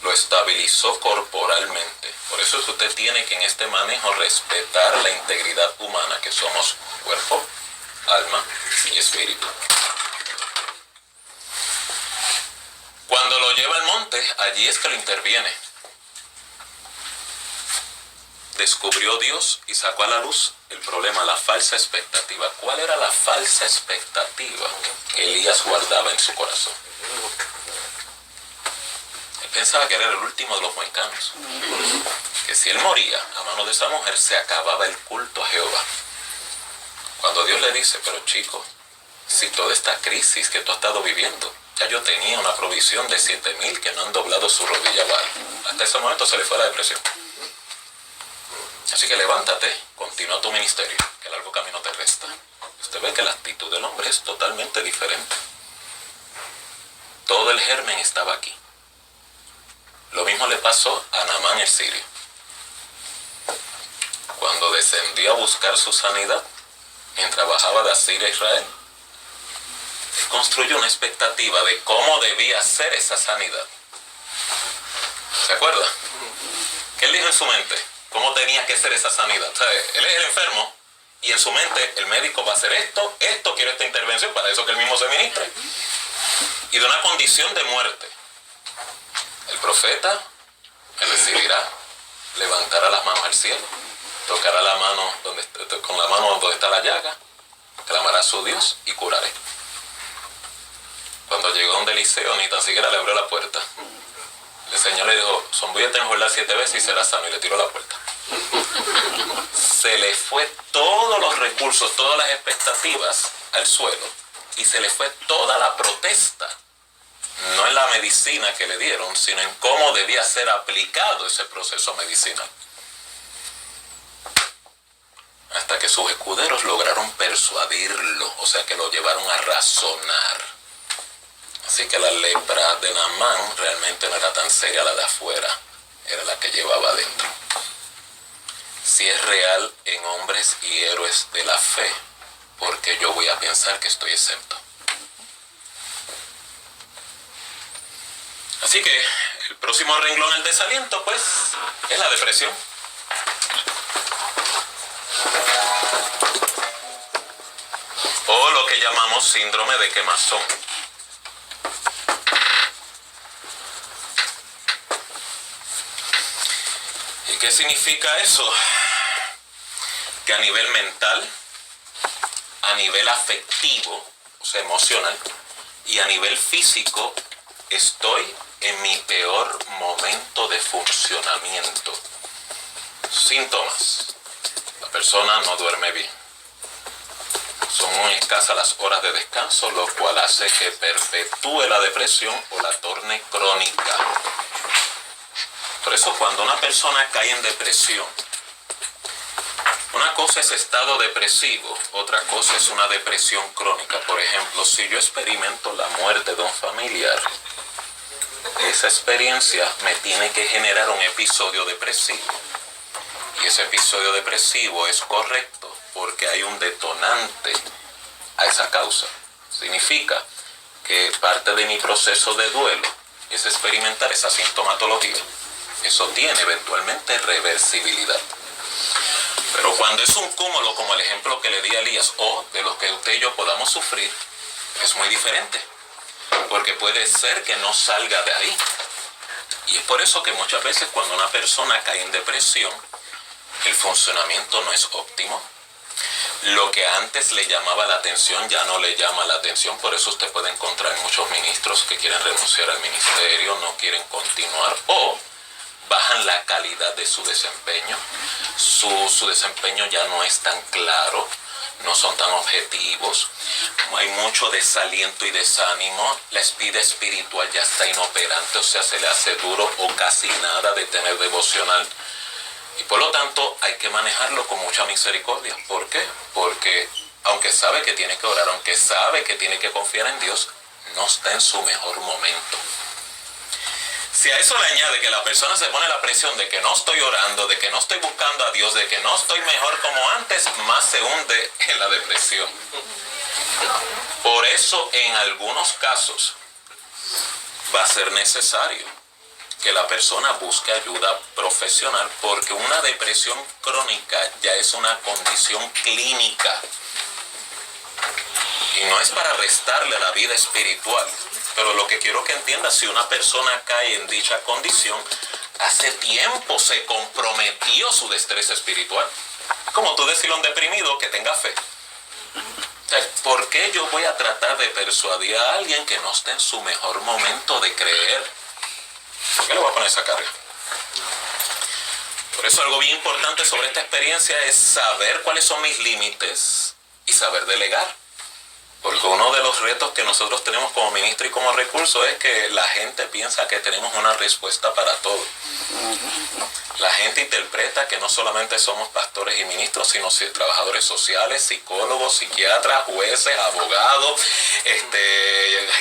Lo estabilizó corporalmente. Por eso es que usted tiene que en este manejo respetar la integridad humana, que somos cuerpo, alma y espíritu. Cuando lo lleva al monte, allí es que lo interviene. Descubrió Dios y sacó a la luz el problema, la falsa expectativa. ¿Cuál era la falsa expectativa que Elías guardaba en su corazón? Él pensaba que era el último de los mohicanos. Que si él moría a manos de esa mujer, se acababa el culto a Jehová. Cuando Dios le dice, pero chico, si toda esta crisis que tú has estado viviendo, ya yo tenía una provisión de 7,000 que no han doblado su rodilla a Baal. Hasta ese momento se le fue la depresión. Así que levántate, continúa tu ministerio, que largo camino te resta. Usted ve que la actitud del hombre es totalmente diferente. Todo el germen estaba aquí. Lo mismo le pasó a Naamán el sirio. Cuando descendió a buscar su sanidad, mientras bajaba de Asiria a Israel, él construyó una expectativa de cómo debía ser esa sanidad. ¿Se acuerda? ¿Qué él dijo en su mente? ¿Cómo tenía que ser esa sanidad? O sea, él es el enfermo y en su mente el médico va a hacer esto, quiere esta intervención, para eso que él mismo se ministre. Y de una condición de muerte. El profeta me recibirá, levantará las manos al cielo, tocará la mano con la mano donde está la llaga, clamará a su Dios y curaré. Cuando llegó donde Eliseo, ni tan siquiera le abrió la puerta. El Señor le dijo, zombúllate en Jordán 7 veces y será sano, y le tiró la puerta. Se le fue todos los recursos, todas las expectativas al suelo, y se le fue toda la protesta, no en la medicina que le dieron, sino en cómo debía ser aplicado ese proceso medicinal. Hasta que sus escuderos lograron persuadirlo, o sea que lo llevaron a razonar. Así que la lepra de Naamán realmente no era tan seria la de afuera, era la que llevaba adentro. Si es real en hombres y héroes de la fe, porque yo voy a pensar que estoy exento. Así que el próximo renglón, el desaliento, pues, es la depresión. O lo que llamamos síndrome de quemazón. ¿Y qué significa eso? Que a nivel mental, a nivel afectivo, o sea, emocional, y a nivel físico, estoy en mi peor momento de funcionamiento. Síntomas. La persona no duerme bien. Son muy escasas las horas de descanso, lo cual hace que perpetúe la depresión o la torne crónica. Por eso cuando una persona cae en depresión, una cosa es estado depresivo, otra cosa es una depresión crónica. Por ejemplo, si yo experimento la muerte de un familiar, esa experiencia me tiene que generar un episodio depresivo. Y ese episodio depresivo es correcto porque hay un detonante a esa causa. Significa que parte de mi proceso de duelo es experimentar esa sintomatología. Eso tiene eventualmente reversibilidad. Pero cuando es un cúmulo, como el ejemplo que le di a Elías, o de los que usted y yo podamos sufrir, es muy diferente. Porque puede ser que no salga de ahí. Y es por eso que muchas veces cuando una persona cae en depresión, el funcionamiento no es óptimo. Lo que antes le llamaba la atención ya no le llama la atención. Por eso usted puede encontrar muchos ministros que quieren renunciar al ministerio, no quieren continuar, o bajan la calidad de su desempeño. Su desempeño ya no es tan claro, no son tan objetivos. Hay mucho desaliento y desánimo. La vida espiritual ya está inoperante, o sea, se le hace duro o casi nada de tener devocional. Y por lo tanto hay que manejarlo con mucha misericordia. ¿Por qué? Porque aunque sabe que tiene que orar, aunque sabe que tiene que confiar en Dios, no está en su mejor momento. Si a eso le añade que la persona se pone la presión de que no estoy orando, de que no estoy buscando a Dios, de que no estoy mejor como antes, más se hunde en la depresión. Por eso en algunos casos va a ser necesario que la persona busque ayuda profesional, porque una depresión crónica ya es una condición clínica. Y no es para restarle a la vida espiritual. Pero lo que quiero que entienda, si una persona cae en dicha condición, hace tiempo se comprometió su destreza espiritual. Como tú decirle a un deprimido que tenga fe. O sea, ¿por qué yo voy a tratar de persuadir a alguien que no esté en su mejor momento de creer? ¿Por qué le voy a poner esa carga? Por eso algo bien importante sobre esta experiencia es saber cuáles son mis límites y saber delegar. Porque uno de los retos que nosotros tenemos como ministro y como recurso es que la gente piensa que tenemos una respuesta para todo. La gente interpreta que no solamente somos pastores y ministros, sino trabajadores sociales, psicólogos, psiquiatras, jueces, abogados,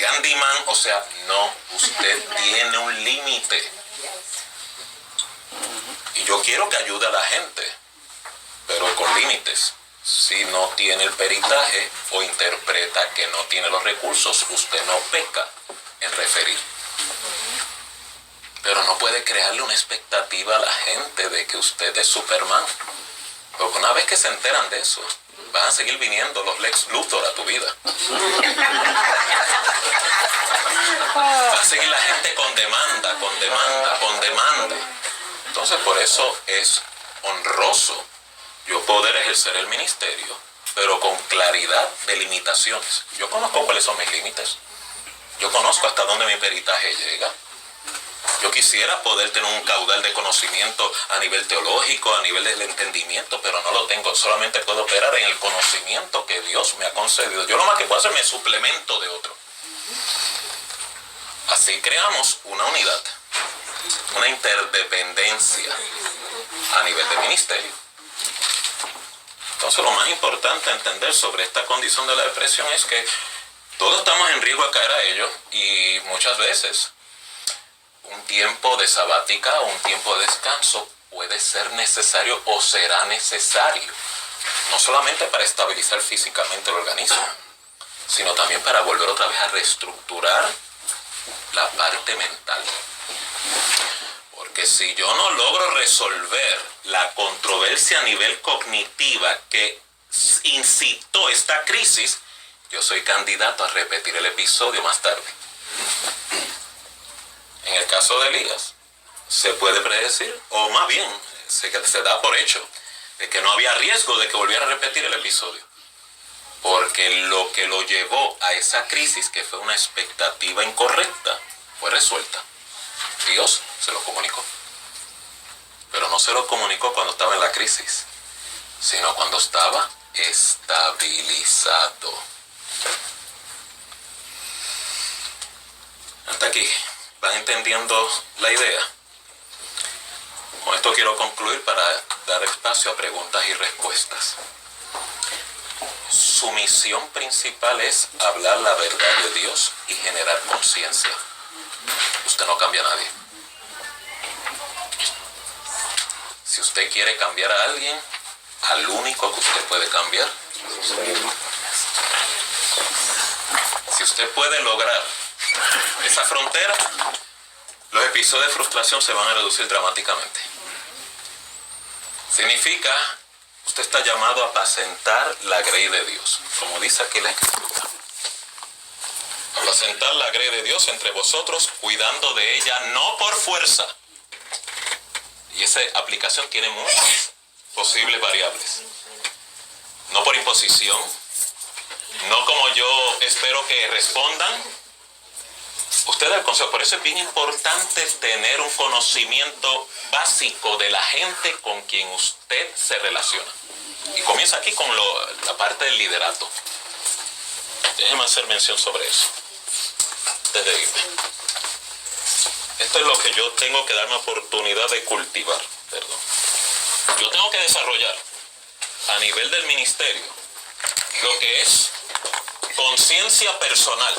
handyman. O sea, no, usted tiene un límite. Y yo quiero que ayude a la gente, pero con límites. Si no tiene el peritaje o interpreta que no tiene los recursos, usted no peca en referir. Pero no puede crearle una expectativa a la gente de que usted es Superman. Porque una vez que se enteran de eso, van a seguir viniendo los Lex Luthor a tu vida. Va a seguir la gente con demanda, con demanda, con demanda. Entonces por eso es honroso yo poder ejercer el ministerio, pero con claridad de limitaciones. Yo conozco cuáles son mis límites. Yo conozco hasta dónde mi peritaje llega. Yo quisiera poder tener un caudal de conocimiento a nivel teológico, a nivel del entendimiento, pero no lo tengo. Solamente puedo operar en el conocimiento que Dios me ha concedido. Yo lo más que puedo hacer es suplemento de otro. Así creamos una unidad, una interdependencia a nivel de ministerio. Entonces lo más importante a entender sobre esta condición de la depresión es que todos estamos en riesgo a caer a ello, y muchas veces un tiempo de sabática o un tiempo de descanso puede ser necesario o será necesario, no solamente para estabilizar físicamente el organismo, sino también para volver otra vez a reestructurar la parte mental. Porque si yo no logro resolver la controversia a nivel cognitiva que incitó esta crisis, yo soy candidato a repetir el episodio más tarde. En el caso de Elías, se puede predecir, o más bien, se da por hecho, de que no había riesgo de que volviera a repetir el episodio. Porque lo que lo llevó a esa crisis, que fue una expectativa incorrecta, fue resuelta. Dios se lo comunicó. Pero no se lo comunicó cuando estaba en la crisis, sino cuando estaba estabilizado. Hasta aquí, ¿van entendiendo la idea? Con esto quiero concluir para dar espacio a preguntas y respuestas. Su misión principal es hablar la verdad de Dios y generar conciencia. Usted no cambia a nadie. Si usted quiere cambiar a alguien, al único que usted puede cambiar, si usted puede lograr esa frontera, los episodios de frustración se van a reducir dramáticamente. Significa, usted está llamado a apacentar la grey de Dios, como dice aquí la Escritura. Apacentar la grey de Dios entre vosotros, cuidando de ella, no por fuerza. Y esa aplicación tiene muchas posibles variables. No por imposición, no como yo espero que respondan. Usted da el consejo. Por eso es bien importante tener un conocimiento básico de la gente con quien usted se relaciona. Y comienza aquí con la parte del liderato. Déjeme hacer mención sobre eso antes de irme. Esto es lo que yo tengo que darme oportunidad de cultivar. Perdón. Yo tengo que desarrollar a nivel del ministerio lo que es conciencia personal.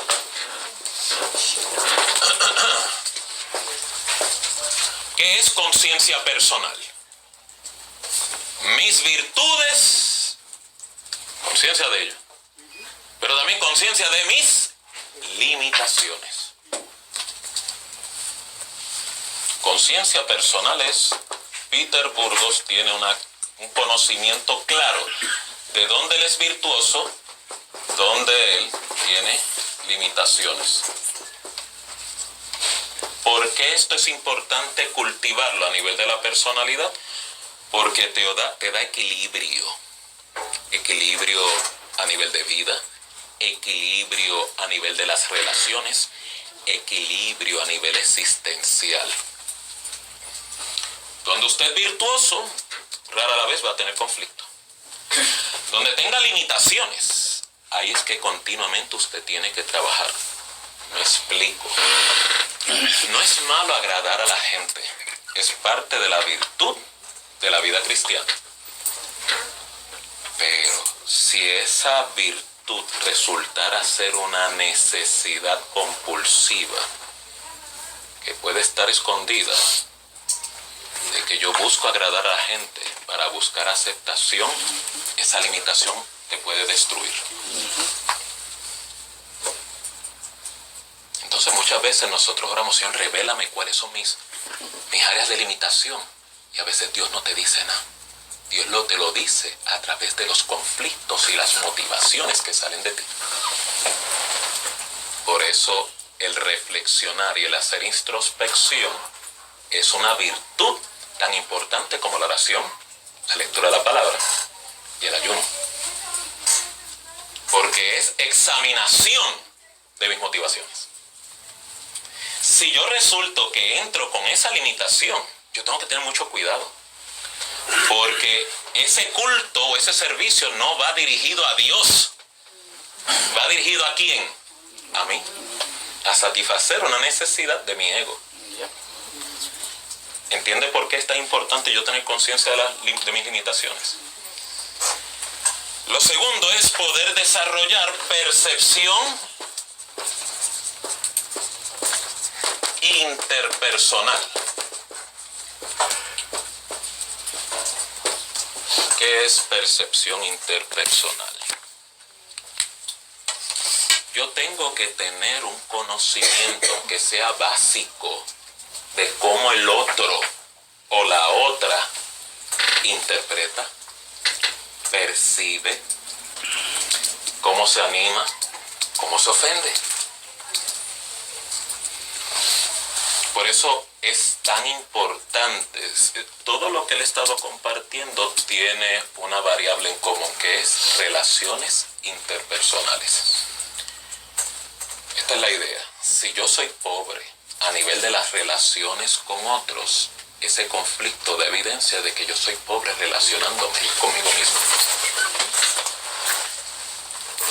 ¿Qué es conciencia personal? Mis virtudes, conciencia de ello, pero también conciencia de mis limitaciones. Conciencia personal es, Peter Burgos tiene un conocimiento claro de dónde él es virtuoso, dónde él tiene limitaciones. ¿Por qué esto es importante cultivarlo a nivel de la personalidad? Porque te da equilibrio. Equilibrio a nivel de vida, equilibrio a nivel de las relaciones, equilibrio a nivel existencial. Donde usted es virtuoso, rara la vez va a tener conflicto. Donde tenga limitaciones, ahí es que continuamente usted tiene que trabajar. Me explico. No es malo agradar a la gente, es parte de la virtud de la vida cristiana. Pero si esa virtud resultara ser una necesidad compulsiva que puede estar escondida, de que yo busco agradar a la gente para buscar aceptación, esa limitación te puede destruir. Entonces muchas veces nosotros oramos, Señor, revélame cuáles son mis áreas de limitación. Y a veces Dios no te dice nada. Dios te lo dice a través de los conflictos y las motivaciones que salen de ti. Por eso el reflexionar y el hacer introspección es una virtud tan importante como la oración, la lectura de la palabra y el ayuno. Porque es examinación de mis motivaciones. Si yo resulto que entro con esa limitación, yo tengo que tener mucho cuidado. Porque ese culto o ese servicio no va dirigido a Dios. ¿Va dirigido a quién? A mí. A satisfacer una necesidad de mi ego. ¿Entiende por qué es tan importante yo tener conciencia de mis limitaciones? Lo segundo es poder desarrollar percepción interpersonal. ¿Qué es percepción interpersonal? Yo tengo que tener un conocimiento que sea básico de cómo el otro o la otra interpreta, percibe, cómo se anima, cómo se ofende. Por eso es tan importante. Todo lo que le he estado compartiendo tiene una variable en común, que es relaciones interpersonales. Esta es la idea. Si yo soy pobre a nivel de las relaciones con otros, ese conflicto da evidencia de que yo soy pobre relacionándome conmigo mismo.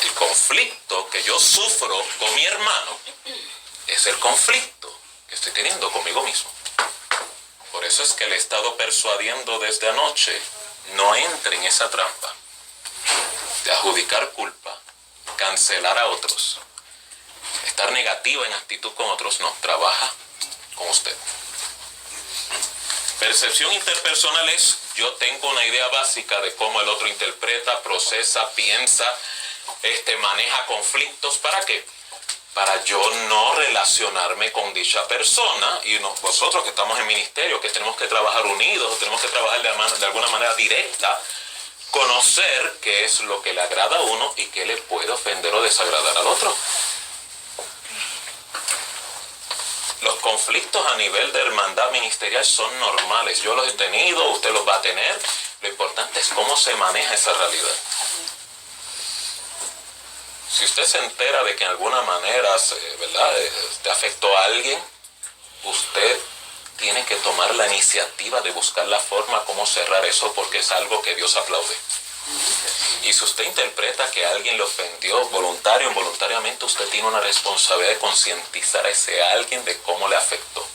El conflicto que yo sufro con mi hermano es el conflicto que estoy teniendo conmigo mismo. Por eso es que le he estado persuadiendo desde anoche, no entre en esa trampa de adjudicar culpa, cancelar a otros, estar negativa en actitud con otros. No, trabaja con usted. Percepción interpersonal es, yo tengo una idea básica de cómo el otro interpreta, procesa, piensa, maneja conflictos. ¿Para qué? para yo no relacionarme con dicha persona, y vosotros que estamos en ministerio, que tenemos que trabajar unidos, tenemos que trabajar de alguna manera directa, conocer qué es lo que le agrada a uno y qué le puede ofender o desagradar al otro. Los conflictos a nivel de hermandad ministerial son normales. Yo los he tenido, usted los va a tener. Lo importante es cómo se maneja esa realidad. Si usted se entera de que en alguna manera, ¿verdad?, te afectó a alguien, usted tiene que tomar la iniciativa de buscar la forma cómo cerrar eso, porque es algo que Dios aplaude. Y si usted interpreta que alguien le ofendió voluntario o involuntariamente, usted tiene una responsabilidad de concientizar a ese alguien de cómo le afectó.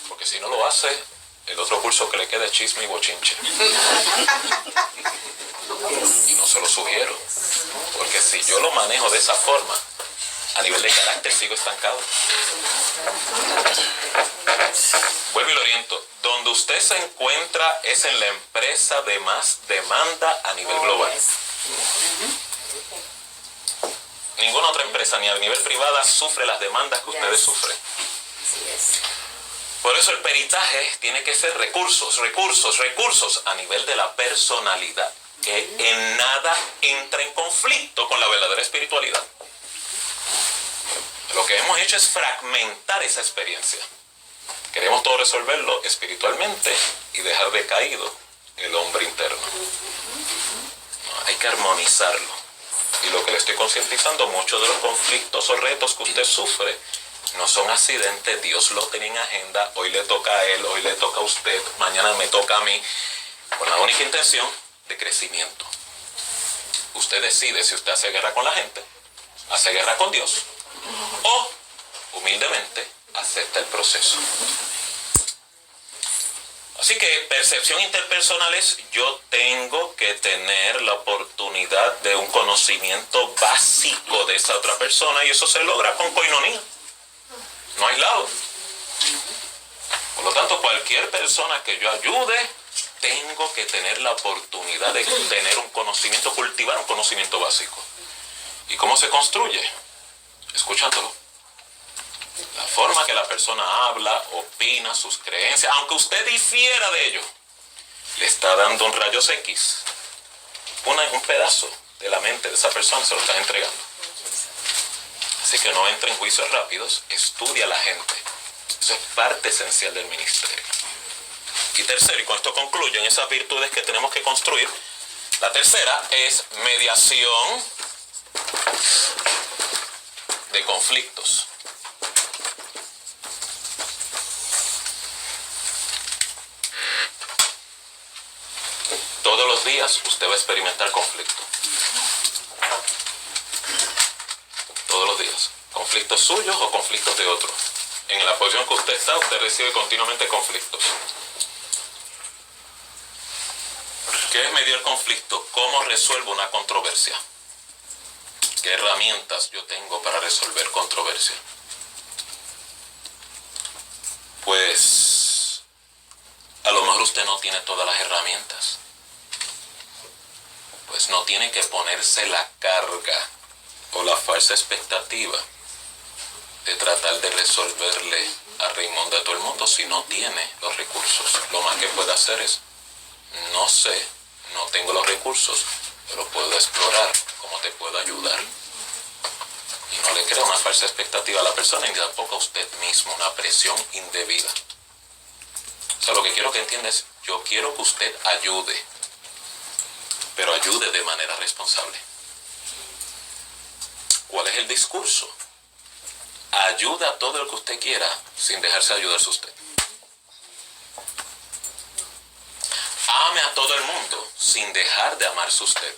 Porque si no lo hace, el otro curso que le queda es chisme y bochinche. Y no se lo sugiero. Porque si yo lo manejo de esa forma, a nivel de carácter sigo estancado. Vuelvo y lo oriento. Donde usted se encuentra es en la empresa de más demanda a nivel global. Ninguna otra empresa, ni a nivel privada, sufre las demandas que ustedes sufren. Por eso el peritaje tiene que ser recursos a nivel de la personalidad, que en nada entra en conflicto con la verdadera espiritualidad. Lo que hemos hecho es fragmentar esa experiencia. Queremos todo resolverlo espiritualmente y dejar decaído el hombre interno. No, hay que armonizarlo. Y lo que le estoy concientizando, muchos de los conflictos o retos que usted sufre no son accidentes. Dios lo tiene en agenda. Hoy le toca a él, hoy le toca a usted, mañana me toca a mí, con la única intención de crecimiento. Usted decide si usted hace guerra con la gente, hace guerra con Dios, o humildemente acepta el proceso. Así que percepción interpersonal es: yo tengo que tener la oportunidad de un conocimiento básico de esa otra persona, y eso se logra con coinonía, no aislado. Por lo tanto, cualquier persona que yo ayude, tengo que tener la oportunidad de tener un conocimiento, cultivar un conocimiento básico. ¿Y cómo se construye? Escuchándolo. La forma que la persona habla, opina, sus creencias, aunque usted difiera de ello, le está dando un rayos X, un pedazo de la mente de esa persona, se lo está entregando. Así que no entre en juicios rápidos, estudia a la gente. Eso es parte esencial del ministerio. Y tercero, y con esto concluyen esas virtudes que tenemos que construir, la tercera es mediación de conflictos. Todos los días usted va a experimentar conflicto. Todos los días. Conflictos suyos o conflictos de otros. En la posición que usted está, usted recibe continuamente conflictos. ¿Qué es mediar conflicto? ¿Cómo resuelvo una controversia? ¿Qué herramientas yo tengo para resolver controversia? Pues a lo mejor usted no tiene todas las herramientas. Pues no tiene que ponerse la carga o la falsa expectativa de tratar de resolverle a Raimundo a todo el mundo si no tiene los recursos. Lo más que puede hacer es: no sé, no tengo los recursos, pero puedo explorar cómo te puedo ayudar. Y no le crea una falsa expectativa a la persona, ni tampoco a usted mismo, una presión indebida. O sea, lo que quiero que entienda es: yo quiero que usted ayude, pero ayude de manera responsable. ¿Cuál es el discurso? Ayuda a todo lo que usted quiera sin dejarse ayudarse usted. Ame a todo el mundo sin dejar de amarse usted.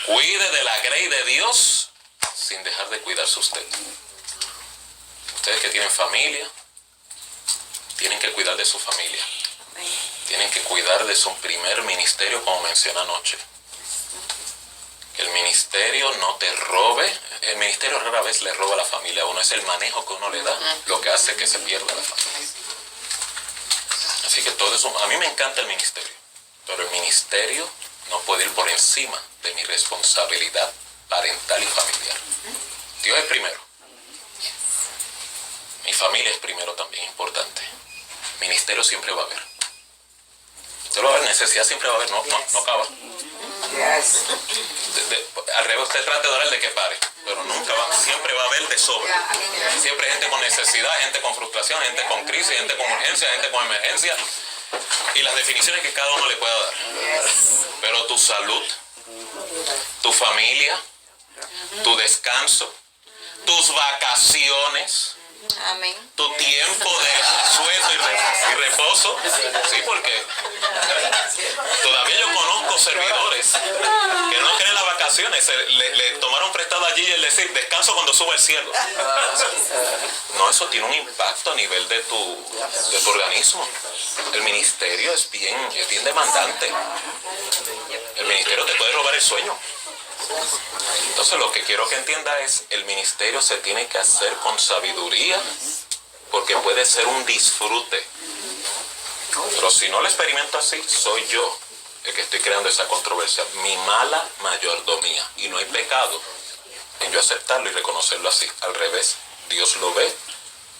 Cuide de la grey de Dios sin dejar de cuidarse usted. Ustedes que tienen familia, tienen que cuidar de su familia. Tienen que cuidar de su primer ministerio, como mencioné anoche. Que el ministerio no te robe. El ministerio rara vez le roba a la familia a uno. Es el manejo que uno le da lo que hace que se pierda la familia. Así que todo eso, a mí me encanta el ministerio, pero el ministerio no puede ir por encima de mi responsabilidad parental y familiar. Dios es primero. Mi familia es primero también, importante. Ministerio siempre va a haber. Usted lo va a ver, necesidad siempre va a haber, no acaba. Al revés, usted trate de orar de que pare, pero nunca va, siempre va a haber de sobra. Siempre hay gente con necesidad, gente con frustración, gente con crisis, gente con urgencia, gente con emergencia. Y las definiciones que cada uno le pueda dar. Pero tu salud, tu familia, tu descanso, tus vacaciones, Amén. tu tiempo de asueto y reposo. Sí, porque todavía yo conozco servidores que no quieren las vacaciones, le tomaron prestado allí y el decir descanso cuando suba el cielo. No, eso tiene un impacto a nivel de tu organismo. El ministerio es bien demandante. El ministerio te puede robar el sueño. Entonces lo que quiero que entienda es, el ministerio se tiene que hacer con sabiduría, porque puede ser un disfrute. Pero si no lo experimento así, soy yo el que estoy creando esa controversia, mi mala mayordomía. Y no hay pecado en yo aceptarlo y reconocerlo así. Al revés, Dios lo ve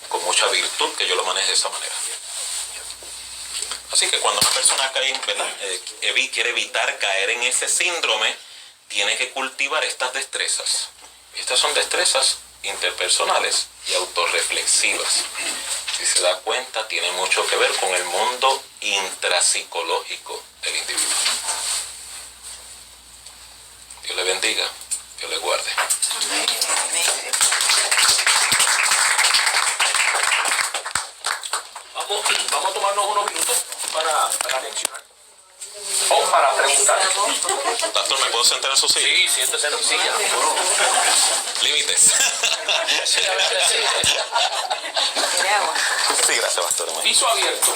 con mucha virtud que yo lo maneje de esa manera. Así que cuando una persona cae, ¿verdad? Quiere evitar caer en ese síndrome, tiene que cultivar estas destrezas. Estas son destrezas interpersonales y autorreflexivas. Si se da cuenta, tiene mucho que ver con el mundo intrapsicológico del individuo. Dios le bendiga, Dios le guarde. Vamos a tomarnos unos minutos para reaccionar. O para preguntar. Pastor, ¿me puedo sentar en su silla? Sí, siéntese en mi silla. Límites. Sí, gracias, pastor. Piso abierto.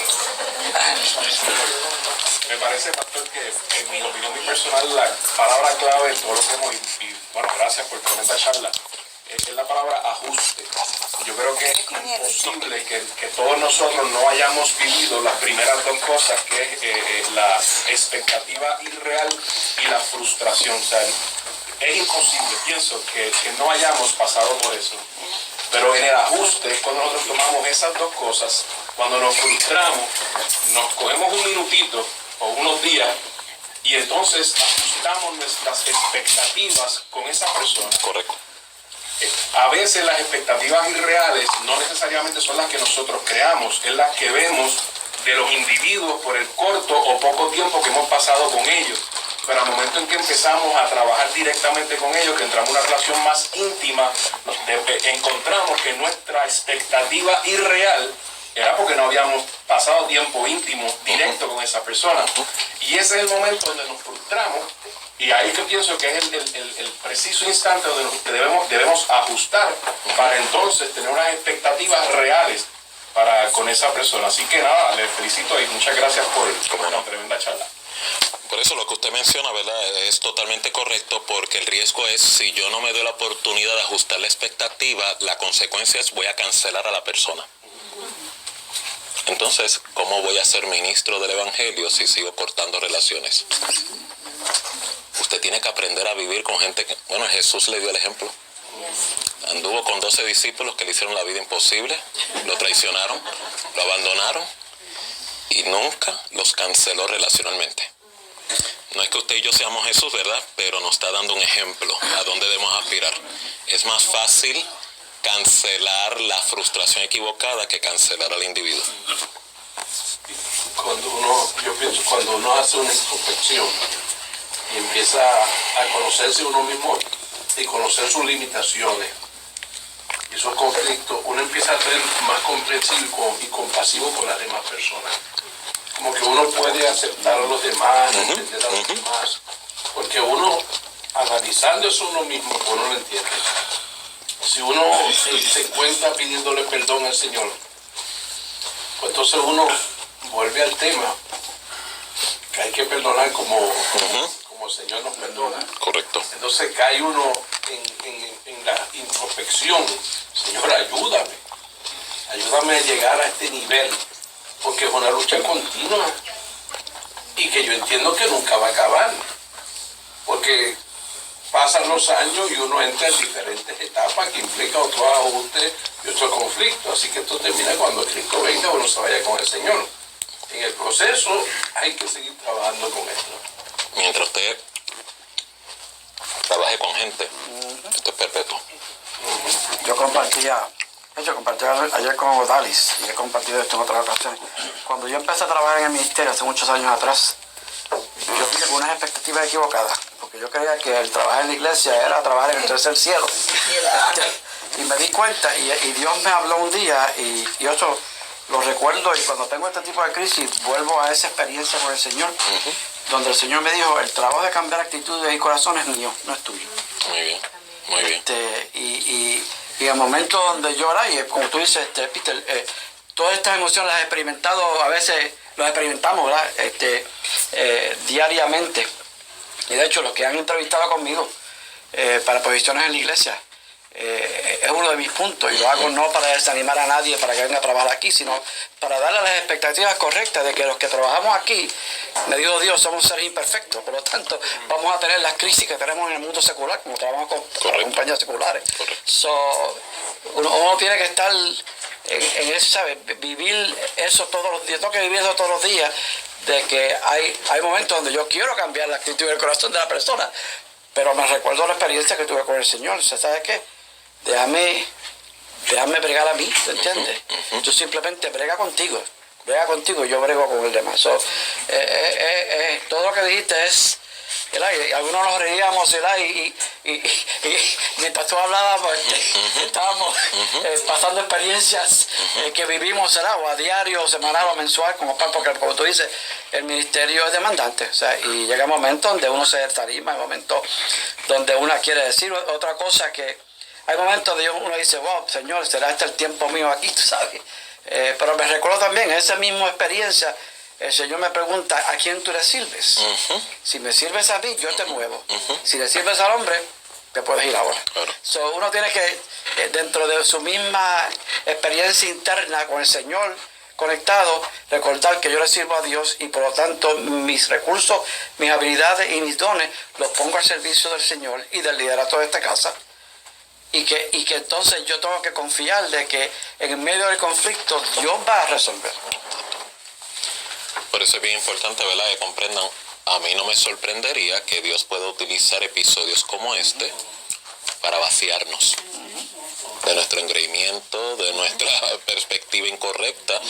Me parece, pastor, que en mi opinión muy personal, la palabra clave de todo lo que hemos, y bueno, gracias por toda esta charla, es la palabra ajuste. Yo creo que es imposible que todos nosotros no hayamos vivido las primeras dos cosas, que es la expectativa irreal y la frustración. O sea, es imposible, pienso, que no hayamos pasado por eso. Pero en el ajuste es cuando nosotros tomamos esas dos cosas, cuando nos frustramos, nos cogemos un minutito o unos días y entonces ajustamos nuestras expectativas con esa persona. Correcto. A veces las expectativas irreales no necesariamente son las que nosotros creamos, es las que vemos de los individuos por el corto o poco tiempo que hemos pasado con ellos. Pero al momento en que empezamos a trabajar directamente con ellos, que entramos en una relación más íntima, encontramos que nuestra expectativa irreal era porque no habíamos pasado tiempo íntimo, directo con esa persona. Y ese es el momento donde nos frustramos, y ahí que pienso que es el preciso instante donde debemos ajustar para entonces tener unas expectativas reales con esa persona. Así que nada, les felicito y muchas gracias por una tremenda charla. Por eso lo que usted menciona, ¿verdad?, es totalmente correcto, porque el riesgo es, si yo no me doy la oportunidad de ajustar la expectativa, la consecuencia es voy a cancelar a la persona. Entonces, ¿cómo voy a ser ministro del Evangelio si sigo cortando relaciones? Usted tiene que aprender a vivir con gente que... Bueno, Jesús le dio el ejemplo. Anduvo con 12 discípulos que le hicieron la vida imposible, lo traicionaron, lo abandonaron y nunca los canceló relacionalmente. No es que usted y yo seamos Jesús, ¿verdad? Pero nos está dando un ejemplo a dónde debemos aspirar. Es más fácil cancelar la frustración equivocada que cancelar al individuo. Yo pienso, cuando uno hace una introspección y empieza a conocerse uno mismo y conocer sus limitaciones y esos conflictos, uno empieza a ser más comprensivo y compasivo con las demás personas. Como que uno puede aceptar a los demás, entender a los demás, porque uno, analizando eso uno mismo, uno lo entiende. Si uno se encuentra pidiéndole perdón al Señor, pues entonces uno vuelve al tema, que hay que perdonar como el Señor nos perdona. Correcto. Entonces cae uno en la introspección. Señor, ayúdame a llegar a este nivel, porque es una lucha continua y que yo entiendo que nunca va a acabar, porque pasan los años y uno entra en diferentes etapas que implica otros ajustes y otros conflictos. Así que esto termina cuando Cristo venga o uno se vaya con el Señor. En el proceso hay que seguir trabajando con esto. Mientras usted trabaje con gente, esto es perpetuo. Yo compartí ayer con Odalis y he compartido esto en otras ocasiones. Cuando yo empecé a trabajar en el ministerio hace muchos años atrás, yo vine con unas expectativas equivocadas, porque yo creía que el trabajar en la iglesia era trabajar en el tercer cielo. Y me di cuenta, y Dios me habló un día, y eso lo recuerdo, y cuando tengo este tipo de crisis, vuelvo a esa experiencia con el Señor, donde el Señor me dijo, el trabajo de cambiar actitudes y corazones es mío, no es tuyo. Muy bien, muy bien. Y el momento donde yo oré, y como tú dices, Peter, todas estas emociones las he experimentado, a veces las experimentamos, ¿verdad? Diariamente. Y de hecho, los que han entrevistado conmigo para posiciones en la iglesia, es uno de mis puntos, y lo hago no para desanimar a nadie para que venga a trabajar aquí, sino para darle las expectativas correctas de que los que trabajamos aquí, me dijo Dios, somos seres imperfectos, por lo tanto vamos a tener las crisis que tenemos en el mundo secular, como trabajamos con compañías seculares. Uno tiene que estar en eso, ¿sabes? Vivir eso todos los días, tengo que vivir eso todos los días, de que hay momentos donde yo quiero cambiar la actitud y el corazón de la persona, pero me recuerdo la experiencia que tuve con el Señor. ¿Sabes qué? Déjame bregar a mí, ¿te entiendes? Tú simplemente brega contigo, yo brego con el demás. Todo lo que dijiste es, y algunos nos reíamos, y mientras tú hablabas, estábamos pasando experiencias que vivimos, o a diario, semanal o mensual, porque como tú dices, el ministerio es demandante, y llega un momento donde uno se desanima, hay momentos donde uno quiere decir otra cosa, que hay momentos donde uno dice, wow, Señor, ¿será este el tiempo mío aquí? Tú sabes. Pero me recuerdo también, en esa misma experiencia, el Señor me pregunta, ¿a quién tú le sirves? Si me sirves a mí, yo te muevo. Si le sirves al hombre, te puedes ir ahora. Claro. Uno tiene que, dentro de su misma experiencia interna con el Señor conectado, recordar que yo le sirvo a Dios, y por lo tanto mis recursos, mis habilidades y mis dones los pongo al servicio del Señor y del liderato de esta casa. Y que entonces yo tengo que confiar de que en medio del conflicto Dios va a resolver. Por eso es bien importante, ¿verdad?, que comprendan. A mí no me sorprendería que Dios pueda utilizar episodios como este para vaciarnos de nuestro engreimiento, de nuestra perspectiva incorrecta,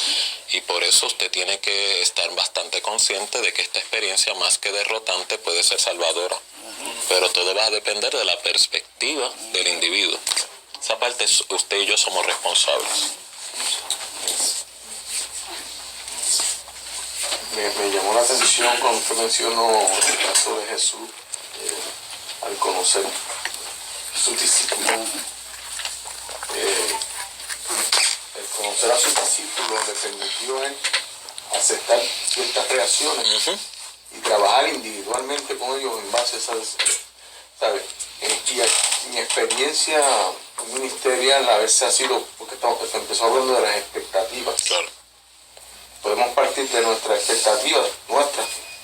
y por eso usted tiene que estar bastante consciente de que esta experiencia, más que derrotante, puede ser salvadora. Pero todo va a depender de la perspectiva del individuo. Esa parte usted y yo somos responsables. Me llamó la atención cuando usted mencionó el caso de Jesús, al conocer sus discípulos. El conocer a sus discípulos le permitió a él aceptar ciertas reacciones y trabajar individualmente con ellos en base a esas, ¿sabes? Y mi experiencia ministerial a veces ha sido, porque empezó hablando de las expectativas. Claro. Podemos partir de nuestras expectativas,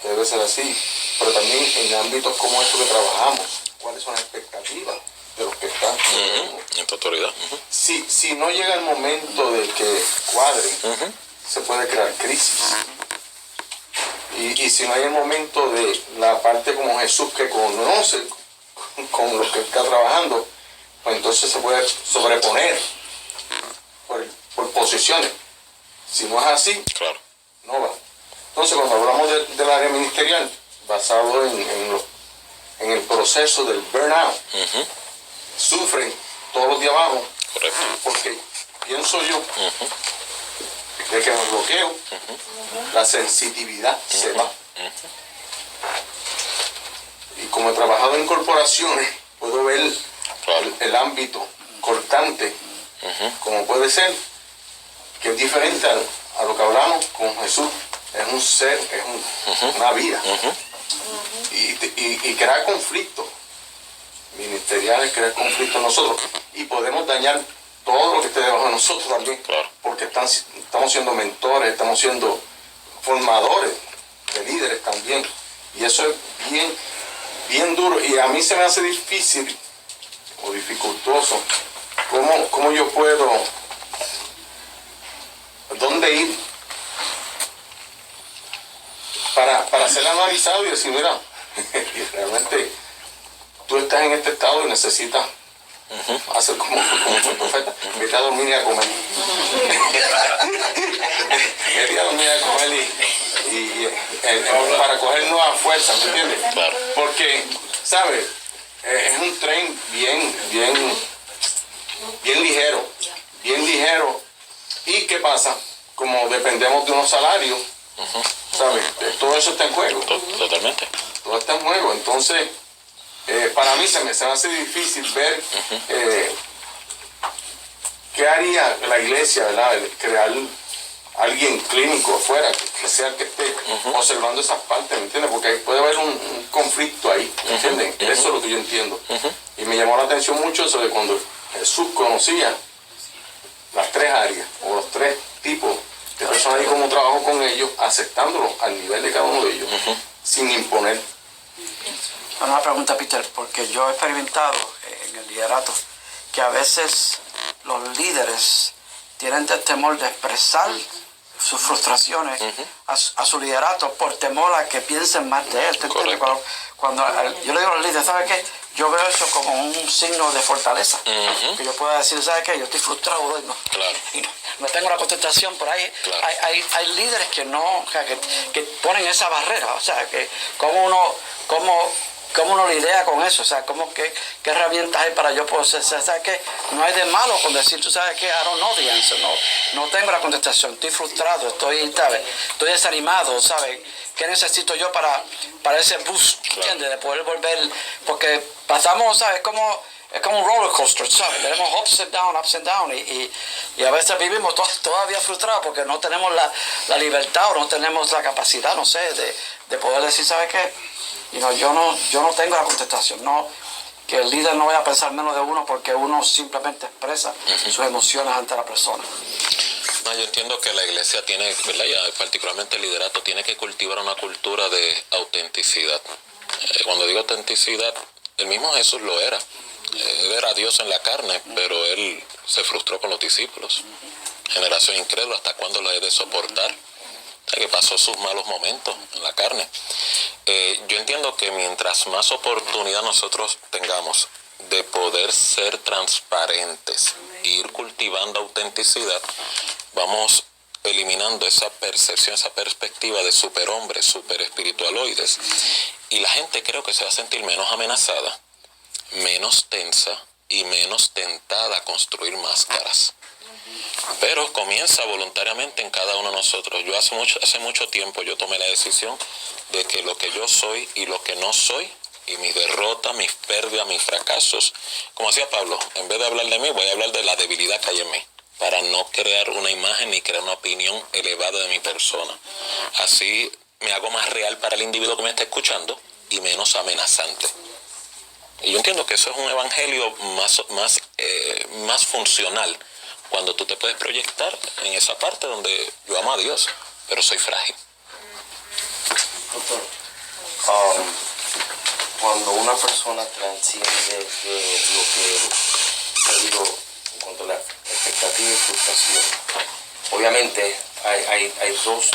que debe ser así, pero también en ámbitos como estos que trabajamos, ¿cuáles son las expectativas de los que están? En tu autoridad. Si no llega el momento de que cuadren, se puede crear crisis. Y si no hay el momento de la parte como Jesús que conoce con los que está trabajando, pues entonces se puede sobreponer por posiciones. Si no es así, claro, no va. Entonces, cuando hablamos del área ministerial, basado en el proceso del burnout, sufren todos los de abajo. Correcto. Porque pienso yo de que me bloqueo, la sensitividad se va. Y como he trabajado en corporaciones, puedo ver el ámbito cortante, como puede ser, que es diferente a lo que hablamos con Jesús. Es un ser, es una vida. Y crea conflictos ministeriales, crea conflictos en nosotros. Y podemos dañar todo lo que esté debajo de nosotros también. Claro. Porque estamos siendo mentores, estamos siendo formadores de líderes también. Y eso es bien bien duro, y a mí se me hace difícil o dificultoso cómo yo puedo, dónde ir para ser analizado y decir, mira, realmente tú estás en este estado y necesitas hacer como el profeta, vete a dormir y a comer. Vete a dormir y a comer para coger nuevas fuerzas, ¿me entiendes? Claro. Porque, ¿sabes? Es un tren bien ligero. ¿Y qué pasa? Como dependemos de unos salarios, ¿sabes? Todo eso está en juego. Totalmente. Todo está en juego. Entonces, para mí se me hace difícil ver qué haría la iglesia, ¿verdad? Crear alguien clínico afuera, que sea el que esté observando esas partes, ¿me entiendes? Porque puede haber un conflicto ahí, ¿me entienden? Eso es lo que yo entiendo. Y me llamó la atención mucho eso de cuando Jesús conocía las tres áreas, o los tres tipos de personas y cómo trabajó con ellos, aceptándolo al nivel de cada uno de ellos, sin imponer. Una pregunta, Peter, porque yo he experimentado en el liderato que a veces los líderes tienen el temor de expresar sus frustraciones a su liderato por temor a que piensen más de él. ¿Te entiendes? Cuando yo le digo a los líderes, ¿sabes qué? Yo veo eso como un signo de fortaleza. Que yo pueda decir, ¿sabes qué? Yo estoy frustrado hoy, y no tengo la contestación, por ahí hay líderes que no, o sea, que ponen esa barrera, o sea, que cómo uno lidia con eso, o sea, qué herramientas hay para yo poder ser, ¿sabes qué? No hay de malo con decir, tú sabes qué, I don't know the answer, no tengo la contestación, estoy frustrado, estoy desanimado, ¿sabes? ¿Qué necesito yo para ese boost, ¿entiendes? De poder volver, porque pasamos, ¿sabes? Es como un roller coaster, ¿sabes? Tenemos ups and down, y a veces vivimos todavía frustrados porque no tenemos la libertad o no tenemos la capacidad, no sé, de poder decir, ¿sabes qué? Yo no tengo la contestación, que el líder no vaya a pensar menos de uno porque uno simplemente expresa sus emociones ante la persona. No, yo entiendo que la iglesia tiene, ¿verdad? Y particularmente el liderato tiene que cultivar una cultura de autenticidad. Cuando digo autenticidad, el mismo Jesús lo era. Él era Dios en la carne, pero él se frustró con los discípulos. Generación incrédula, ¿hasta cuándo lo he de soportar? O sea, que pasó sus malos momentos en la carne. Yo entiendo que mientras más oportunidad nosotros tengamos de poder ser transparentes e ir cultivando autenticidad, vamos eliminando esa percepción, esa perspectiva de superhombres, super espiritualoides, y la gente creo que se va a sentir menos amenazada, menos tensa y menos tentada a construir máscaras. Pero comienza voluntariamente en cada uno de nosotros. Yo hace mucho tiempo yo tomé la decisión de que lo que yo soy y lo que no soy, y mis derrotas, mis pérdidas, mis fracasos, como decía Pablo, en vez de hablar de mí, voy a hablar de la debilidad que hay en mí, para no crear una imagen ni crear una opinión elevada de mi persona. Así me hago más real para el individuo que me está escuchando y menos amenazante. Y yo entiendo que eso es un evangelio más funcional, cuando tú te puedes proyectar en esa parte donde yo amo a Dios, pero soy frágil. Doctor, cuando una persona transciende de lo que te digo en cuanto a la expectativa y frustración, obviamente hay dos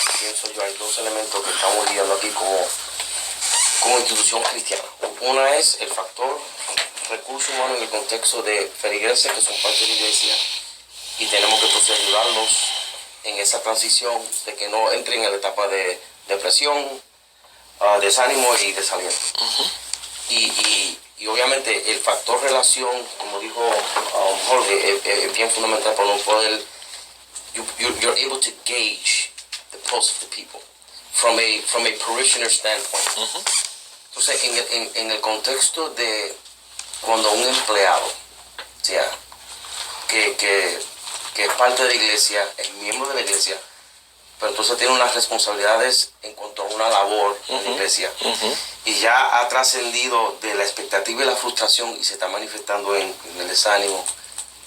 elementos que estamos lidiando aquí como institución cristiana. Una es el factor recurso humano en el contexto de feligreses que son parte de la iglesia, y tenemos que entonces ayudarlos en esa transición de que no entren en la etapa de depresión, desánimo y desaliento. Y obviamente el factor relación, como dijo Jorge, es bien fundamental para no poder, you're able to gauge the pulse of the people from a parishioner standpoint. Entonces en el contexto de cuando un empleado, o sea, que es parte de la iglesia, es miembro de la iglesia, pero entonces tiene unas responsabilidades en cuanto a una labor en la iglesia, y ya ha trascendido de la expectativa y la frustración y se está manifestando en el desánimo,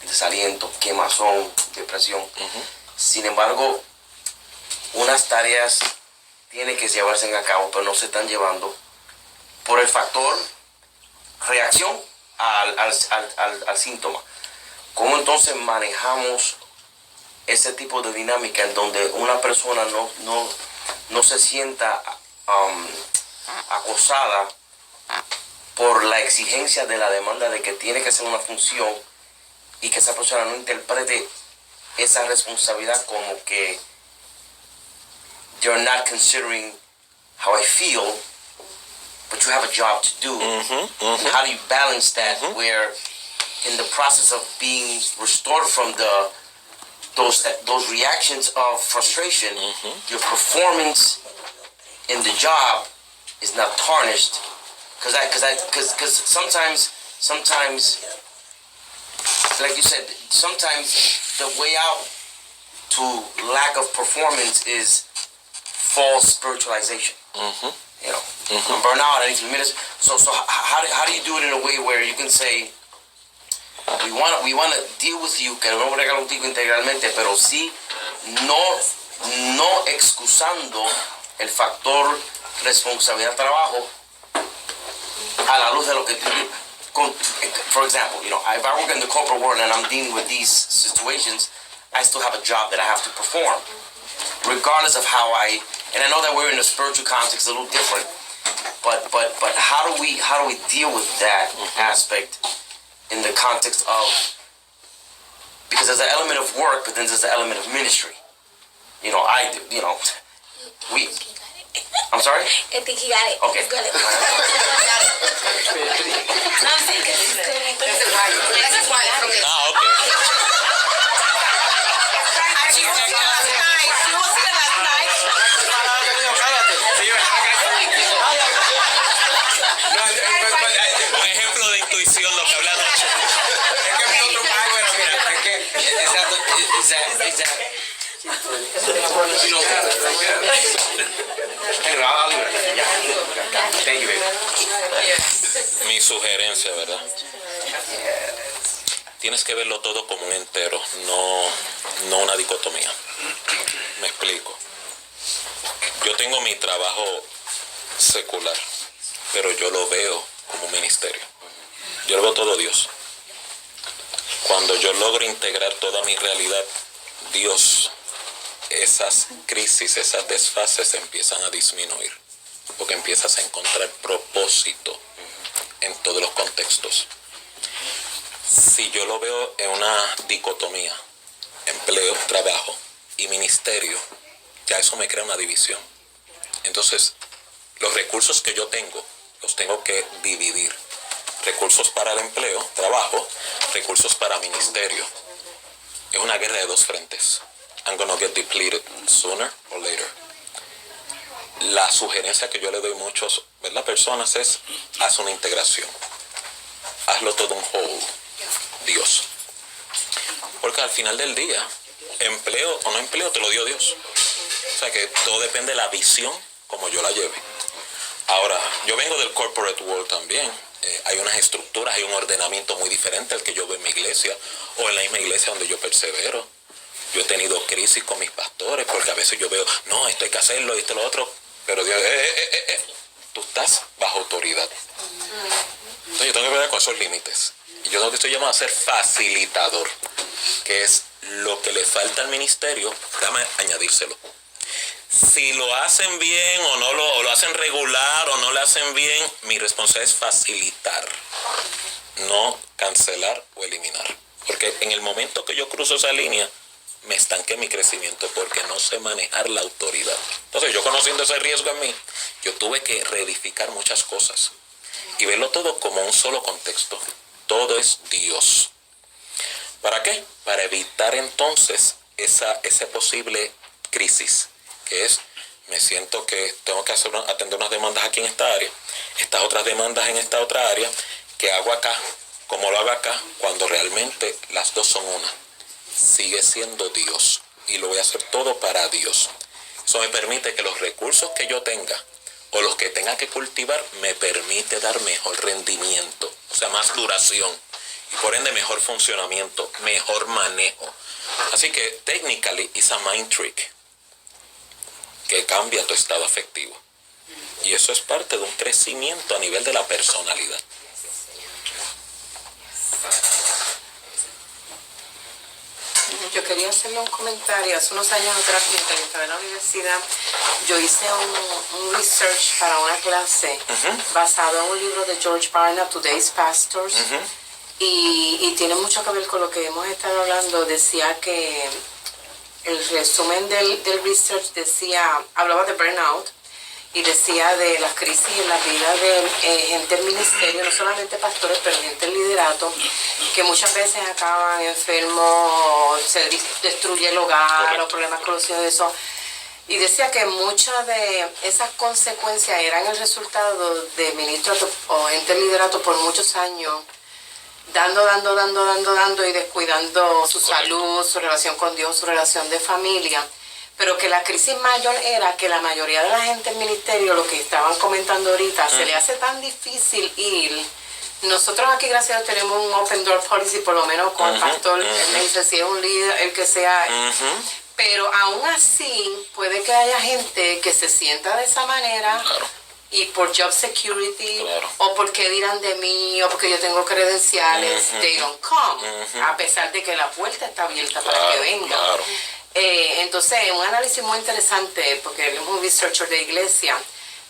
el desaliento, quemazón, depresión. Sin embargo, unas tareas tienen que llevarse a cabo, pero no se están llevando por el factor reacción al síntoma. ¿Cómo entonces manejamos ese tipo de dinámica en donde una persona no se sienta acosada por la exigencia de la demanda de que tiene que hacer una función y que esa persona no interprete esa responsabilidad como que you're not considering how I feel, but you have a job to do? And how do you balance that where in the process of being restored from those reactions of frustration, your performance in the job is not tarnished? Because sometimes, like you said, sometimes the way out to lack of performance is false spiritualization. You know, I'm burnt out. I need to be minister. So how do you do it in a way where you can say, we want to deal with you, queremos bregar contigo integralmente, pero sí no excusando el factor responsabilidad trabajo a la luz de lo que tú. For example, you know, if I work in the corporate world and I'm dealing with these situations, I still have a job that I have to perform, regardless of how and I know that we're in a spiritual context a little different, but how do we deal with that aspect in the context of, because there's an element of work, but then there's an element of ministry. You know, I'm sorry? I think he got it. Okay. He's got it. No, I'm saying because he's good. That's his wife. Okay. Okay. She was here last night. Un ejemplo de intuición lo que habla Nacho. Es que mi otro padre, bueno, mira, es que, exacto, exacto. Thank you, baby. Mi sugerencia, ¿verdad? Tienes que verlo todo como un entero, no una dicotomía. Me explico. Yo tengo mi trabajo secular, pero yo lo veo como un ministerio. Yo lo veo todo Dios. Cuando yo logro integrar toda mi realidad, Dios, esas crisis, esas desfases empiezan a disminuir, porque empiezas a encontrar propósito en todos los contextos. Si yo lo veo en una dicotomía, empleo, trabajo y ministerio, ya eso me crea una división. Entonces, los recursos que yo tengo, los tengo que dividir. Recursos para el empleo, trabajo, recursos para ministerio. Es una guerra de dos frentes. I'm gonna get depleted sooner or later. La sugerencia que yo le doy a muchas personas es, haz una integración. Hazlo todo un whole. Dios. Porque al final del día, empleo o no empleo, te lo dio Dios. O sea que todo depende de la visión como yo la lleve. Ahora, yo vengo del corporate world también. Hay unas estructuras, hay un ordenamiento muy diferente al que yo veo en mi iglesia o en la misma iglesia donde yo persevero. Yo he tenido crisis con mis pastores porque a veces yo veo, no, esto hay que hacerlo, esto lo otro, pero Dios, tú estás bajo autoridad. Entonces yo tengo que ver con esos límites. Y yo tengo que estoy llamado a ser facilitador, que es lo que le falta al ministerio, déjame añadírselo. Si lo hacen bien o no o lo hacen regular o no lo hacen bien, mi responsabilidad es facilitar, no cancelar o eliminar. Porque en el momento que yo cruzo esa línea, me estanqué mi crecimiento porque no sé manejar la autoridad. Entonces yo, conociendo ese riesgo en mí, yo tuve que reedificar muchas cosas y verlo todo como un solo contexto. Todo es Dios. ¿Para qué? Para evitar entonces esa posible crisis, que es, me siento que tengo que atender unas demandas aquí en esta área, estas otras demandas en esta otra área, ¿qué hago acá? ¿Cómo lo hago acá? Cuando realmente las dos son una. Sigue siendo Dios y lo voy a hacer todo para Dios. Eso me permite que los recursos que yo tenga o los que tenga que cultivar me permite dar mejor rendimiento, o sea, más duración y por ende mejor funcionamiento, mejor manejo. Así que technically it's a mind trick que cambia tu estado afectivo y eso es parte de un crecimiento a nivel de la personalidad. quería hacerle un comentario. Hace unos años atrás, mientras yo estaba en la universidad, yo hice un research para una clase basado en un libro de George Barna, Today's Pastors, y tiene mucho que ver con lo que hemos estado hablando. Decía que el resumen del research hablaba de burnout, y decía de las crisis en la vida de gente en ministerio, no solamente pastores, pero gente en liderato, que muchas veces acaban enfermos, se destruye el hogar, los problemas con los hijos, eso. Y decía que muchas de esas consecuencias eran el resultado de ministros o gente en liderato por muchos años, dando y descuidando su salud, su relación con Dios, su relación de familia. Pero que la crisis mayor era que la mayoría de la gente en ministerio, lo que estaban comentando ahorita, se le hace tan difícil ir. Nosotros aquí, gracias a Dios, tenemos un open door policy, por lo menos con el pastor, él me dice si es un líder, el que sea. Pero aún así, puede que haya gente que se sienta de esa manera, y por job security, o porque dirán de mí, o porque yo tengo credenciales, they don't come, a pesar de que la puerta está abierta para que vengan. Entonces, un análisis muy interesante, porque él es un researcher de iglesia,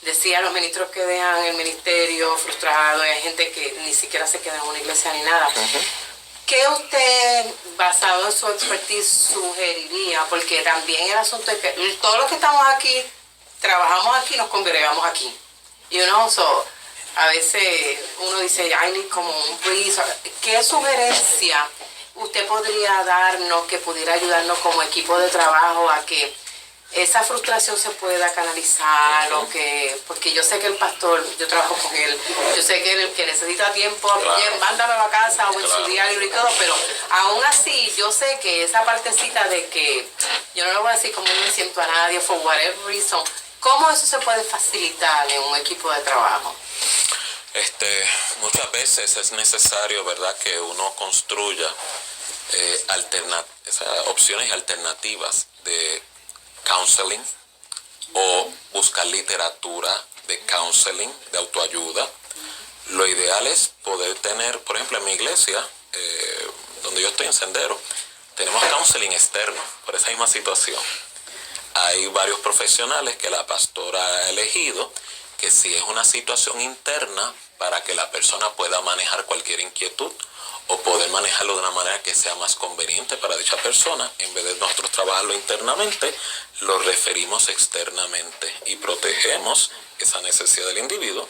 decía los ministros que dejan el ministerio frustrados, hay gente que ni siquiera se queda en una iglesia ni nada. ¿Qué usted, basado en su expertise, sugeriría? Porque también el asunto es que todos los que estamos aquí, trabajamos aquí, nos congregamos aquí. Y a veces uno dice, ay, como un breeze. ¿Qué sugerencia usted podría darnos que pudiera ayudarnos como equipo de trabajo a que esa frustración se pueda canalizar? Porque yo sé que el pastor, yo trabajo con él, yo sé que él que necesita tiempo, mándame a casa o en su día libre y todo, pero aún así yo sé que esa partecita de que yo no le voy a decir cómo me siento a nadie, for whatever reason, ¿cómo eso se puede facilitar en un equipo de trabajo? Muchas veces es necesario, ¿verdad?, que uno construya opciones alternativas de counseling, o buscar literatura de counseling, de autoayuda. Lo ideal es poder tener, por ejemplo, en mi iglesia, donde yo estoy en Sendero, tenemos counseling externo por esa misma situación. Hay varios profesionales que la pastora ha elegido, que si es una situación interna, para que la persona pueda manejar cualquier inquietud o poder manejarlo de una manera que sea más conveniente para dicha persona, en vez de nosotros trabajarlo internamente, lo referimos externamente y protegemos esa necesidad del individuo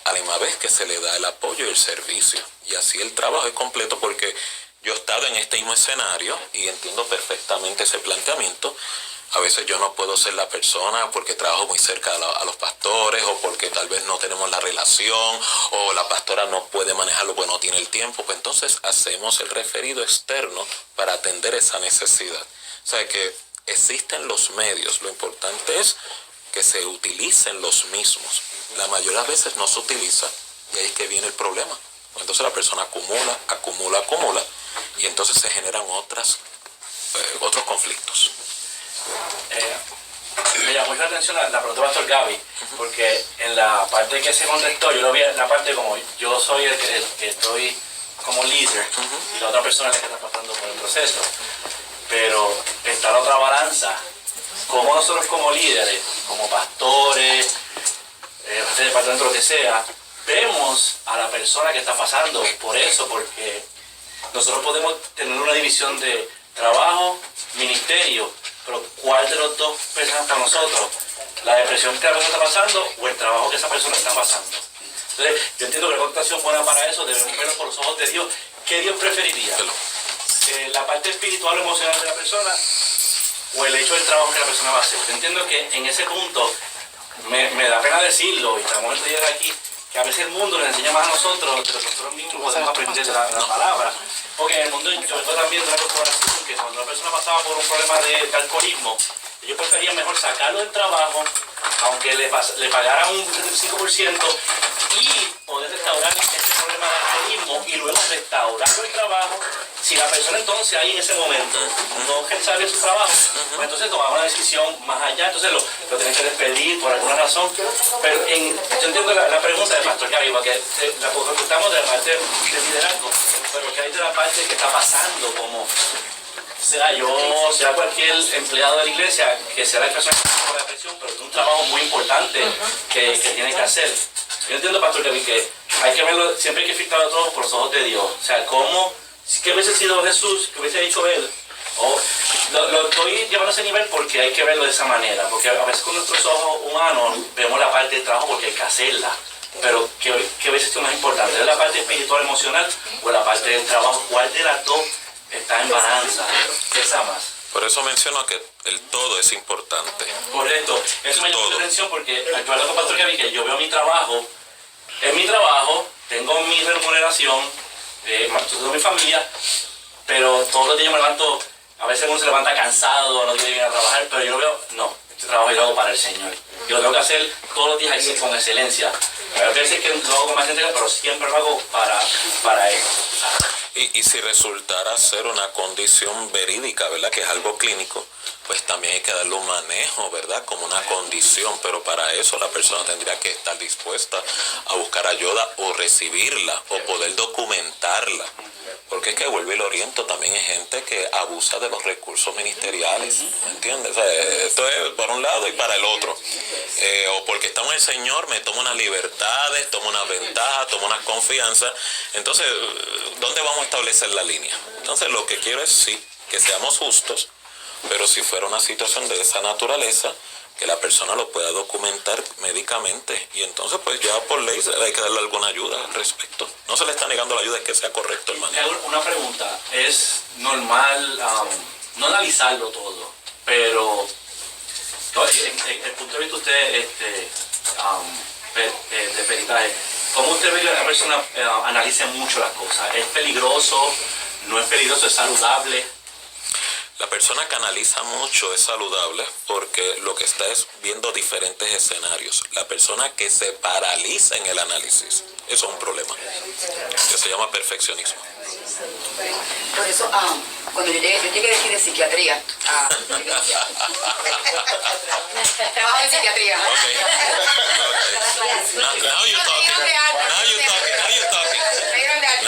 a la misma vez que se le da el apoyo y el servicio. Y así el trabajo es completo, porque yo he estado en este mismo escenario y entiendo perfectamente ese planteamiento. A veces yo no puedo ser la persona porque trabajo muy cerca a los pastores, o porque tal vez no tenemos la relación, o la pastora no puede manejarlo porque no tiene el tiempo. Pues entonces hacemos el referido externo para atender esa necesidad. O sea que existen los medios, lo importante es que se utilicen los mismos. La mayoría de las veces no se utiliza, y ahí es que viene el problema. Entonces la persona acumula, y entonces se generan otros conflictos. Me llamó mucho la atención la pregunta del pastor Gaby, porque en la parte que se contestó, yo lo vi en la parte como yo soy el que estoy como líder, y la otra persona es la que está pasando por el proceso. Pero está la otra balanza, como nosotros como líderes, como pastores, departamento, lo que sea, vemos a la persona que está pasando por eso, porque nosotros podemos tener una división de trabajo, ministerio, pero ¿cuál de los dos personas para nosotros? ¿La depresión que la persona está pasando o el trabajo que esa persona está pasando? Entonces, yo entiendo que la contestación buena para eso debemos verlo por los ojos de Dios. ¿Qué Dios preferiría? ¿La parte espiritual o emocional de la persona o el hecho del trabajo que la persona va a hacer? Yo entiendo que en ese punto me da pena decirlo, y estamos el día de aquí, que a veces el mundo nos enseña más a nosotros de lo que nosotros mismos podemos aprender de la palabra. Porque en el mundo, yo estoy también de una corporación que cuando una persona pasaba por un problema de alcoholismo, ellos preferían mejor sacarlo del trabajo, aunque le pagaran un 75%, y poder restaurar ese problema de alcoholismo y luego restaurarlo el trabajo. Si la persona entonces ahí en ese momento no ejerce bien su trabajo, pues entonces tomaba una decisión más allá, entonces lo tienen que despedir por alguna razón. Pero yo entiendo la pregunta del pastor Gaby, porque la contestamos de la parte del liderazgo, pero que hay de la parte que está pasando como sea yo, sea cualquier empleado de la iglesia, que sea la persona que está por la depresión, pero es un trabajo muy importante que tiene que hacer. Yo entiendo, Pastor Kevin, que hay que verlo, siempre hay que fijarlo todo por los ojos de Dios. O sea, ¿qué hubiese sido Jesús? ¿Qué hubiese dicho él? Lo estoy llevando a ese nivel porque hay que verlo de esa manera. Porque a veces con nuestros ojos humanos vemos la parte del trabajo porque hay que hacerla. Pero ¿qué hubiese sido más importante? ¿Es la parte espiritual, emocional o la parte del trabajo? ¿Cuál de las dos está en balanza? Esa más. Por eso menciono que el todo es importante. Correcto. Eso me llama la atención porque yo hablo con Pastor Kevin, que yo veo mi trabajo, es mi trabajo, tengo mi remuneración, toda mi familia, pero todos los días yo me levanto, a veces uno se levanta cansado, no quiere ir a trabajar, pero yo lo veo, no, este trabajo yo lo hago para el Señor. Yo lo tengo que hacer todos los días con excelencia. A veces que lo hago con más entrega, pero siempre lo hago para Él. Y si resultara ser una condición verídica, ¿verdad? Que es algo clínico, pues también hay que darle un manejo, ¿verdad? Como una condición, pero para eso la persona tendría que estar dispuesta a buscar ayuda o recibirla o poder documentarla. Porque es que vuelve y lo oriento, también hay gente que abusa de los recursos ministeriales, ¿me entiendes? O sea, esto es por un lado y para el otro. O porque estamos en el Señor, me tomo unas libertades, tomo unas ventajas, tomo unas confianzas. Entonces, ¿dónde vamos a establecer la línea? Entonces, lo que quiero es sí, que seamos justos, pero si fuera una situación de esa naturaleza, que la persona lo pueda documentar médicamente y entonces pues ya por ley hay que darle alguna ayuda al respecto. No se le está negando la ayuda, es que sea correcto el manejo. Una pregunta, es normal no analizarlo todo, pero el punto de vista usted de peritaje, ¿cómo usted ve que la persona analice mucho las cosas? ¿Es peligroso? ¿No es peligroso? ¿Es saludable? La persona que analiza mucho es saludable porque lo que está es viendo diferentes escenarios. La persona que se paraliza en el análisis, eso es un problema, que se llama perfeccionismo. Por eso, cuando yo llegué de aquí de psiquiatría a trabajo en psiquiatría. Okay. Now you're talking.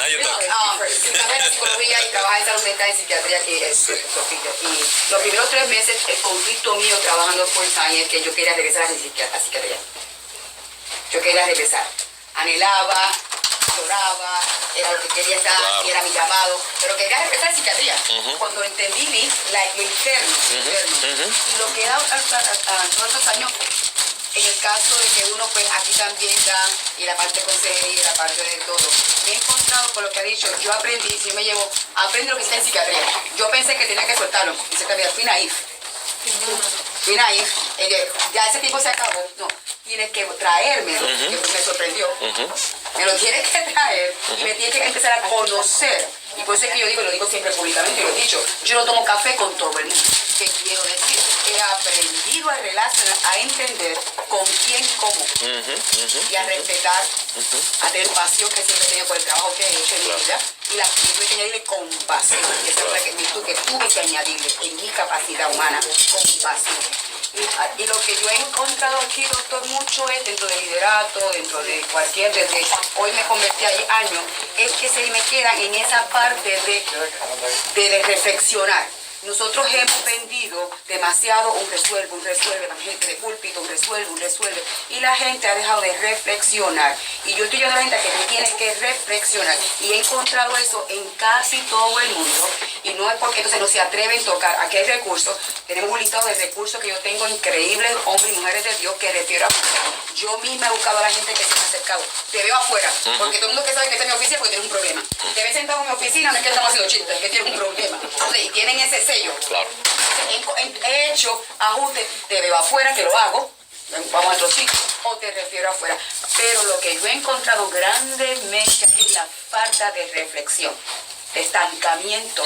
Carrera de psicología y trabaja en salud mental en psiquiatría aquí en Trujillo. Y los primeros 3 meses, el conflicto mío trabajando full time es que yo quería regresar a psiquiatría. Yo quería regresar. Anhelaba, lloraba, era lo que quería estar, y era mi llamado, pero quería regresar a psiquiatría. Cuando entendí lo interno, y lo que da a todos los años, en el caso de que uno pues aquí también da, y la parte de consejería, la parte de todo, he encontrado por lo que ha dicho, yo aprendí, si me llevo, aprendo lo que está en psiquiatría. Yo pensé que tenía que soltarlo, en psiquiatría, fui naif, ya ese tiempo se acabó, no, tienes que traérmelo, que me sorprendió, me lo tienes que traer y me tienes que empezar a conocer. Y por eso es que yo digo, lo digo siempre públicamente, y lo he dicho, yo no tomo café con todo el mundo. ¿Qué quiero decir? He aprendido a relacionar, a entender con quién, cómo, y a respetar, a tener pasión que siempre he tenido por el trabajo que he hecho en mi vida, y la tuve que añadirle compasión, que esa es la virtud que tuve que añadirle en mi capacidad humana, compasión. Y lo que yo he encontrado aquí, doctor, mucho es dentro del liderato, dentro de cualquier, desde hoy me convertí ahí años, es que se me quedan en esa parte de reflexionar. Nosotros hemos vendido demasiado un resuelve, la gente de púlpito, un resuelve, y la gente ha dejado de reflexionar. Y yo estoy llamando a la gente que tiene que reflexionar, y he encontrado eso en casi todo el mundo, y no es porque entonces no se atreven a tocar. Aquí hay recursos, tenemos un listado de recursos que yo tengo, increíbles hombres y mujeres de Dios que refiero a yo misma he buscado a la gente que se me ha acercado. Te veo afuera, porque todo el mundo que sabe que está en mi oficina porque tiene un problema. Te ves sentado en mi oficina, no es que estamos haciendo chistes, es que tiene un problema. Y tienen ese sello. Claro. He hecho ajustes, te veo afuera, que lo hago, vamos a otro sitio, o te refiero afuera. Pero lo que yo he encontrado grandemente es la falta de reflexión, de estancamiento,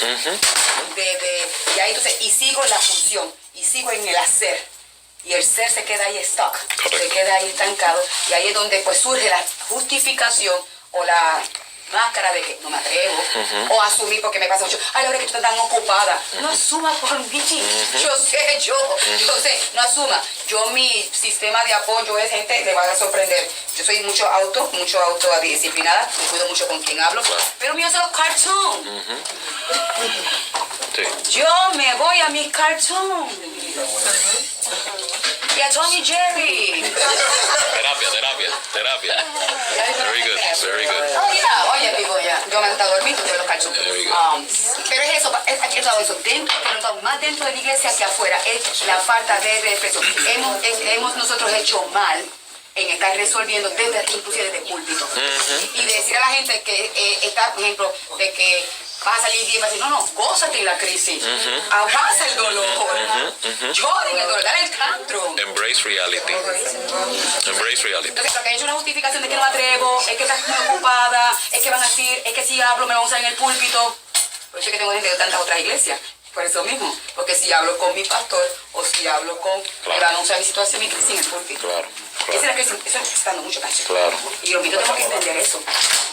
y ahí entonces, y sigo en la función, y sigo en el hacer. Y el ser se queda ahí stuck, se queda ahí estancado, y ahí es donde pues surge la justificación o la máscara de que no me atrevo, o asumir porque me pasa mucho, ay, Laura, que tú estás tan ocupada, no asuma por mí, yo sé, no asuma, mi sistema de apoyo es, gente, le va a sorprender, yo soy mucho autodisciplinada, me cuido mucho con quien hablo, pero mío son los cartoons. Sí. Yo me voy a mi cartoon. Y a Tommy Jerry. Terapia. Very good, very good. Oh, yeah. Oye, digo, ya. Yo me gusta dormir con los cartoons. Very good. Pero es eso, es todo eso. Más dentro de la iglesia que afuera, es la falta de reflexión. Hemos nosotros hecho mal en estar resolviendo inclusive desde púlpito. Y decir a la gente que está, por ejemplo, de que vas a salir bien, vas a decir, no, gózate en la crisis, abraza el dolor, llora en el dolor, dale el tantrum. Embrace reality. Entonces, porque he hecho una justificación de que no me atrevo, es que estás muy ocupada, es que van a decir, es que si hablo me van a usar en el púlpito. Por eso es que tengo gente de tantas otras iglesias. Por eso mismo, porque si hablo con mi pastor o si hablo con me van a usar mi situación, mi crisis en el púlpito. Claro. Eso está dando mucho cancha. Claro. Y yo mismo tengo que entender eso.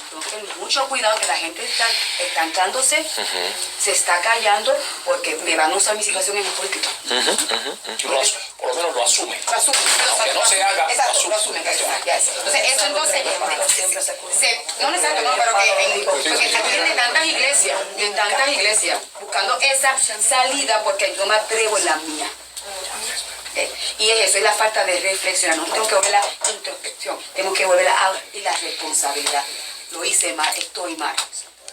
Tengo que tener mucho cuidado que la gente está estancándose, se está callando porque me van a usar mi situación en el púlpito. Por lo menos lo asume. Lo asume. Aunque no se haga, Exacto, lo asume. Entonces, eso entonces, no necesariamente, no, pero porque aquí de tantas iglesias, buscando esa salida porque yo me atrevo en la mía. Y eso es la falta de reflexionar. No tengo que volver a la introspección, tengo que volver a la responsabilidad. Lo hice mal, estoy mal,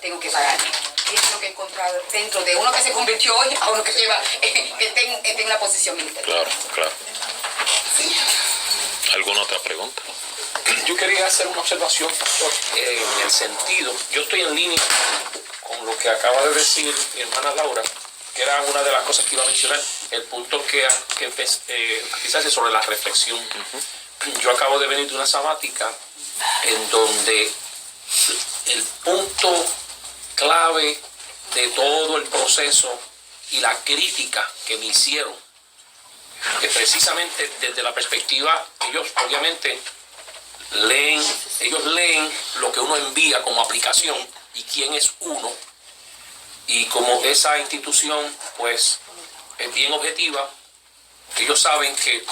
tengo que pararme. Y eso es lo que he encontrado dentro de uno que se convirtió hoy a uno que lleva, que está en una posición ministerial. Claro. ¿Alguna otra pregunta? Yo quería hacer una observación, pastor, en el sentido, yo estoy en línea con lo que acaba de decir mi hermana Laura, que era una de las cosas que iba a mencionar, el punto que quizás es sobre la reflexión. Yo acabo de venir de una sabática en donde el punto clave de todo el proceso y la crítica que me hicieron, que precisamente desde la perspectiva, ellos obviamente leen lo que uno envía como aplicación y quién es uno, y como esa institución pues es bien objetiva, ellos saben que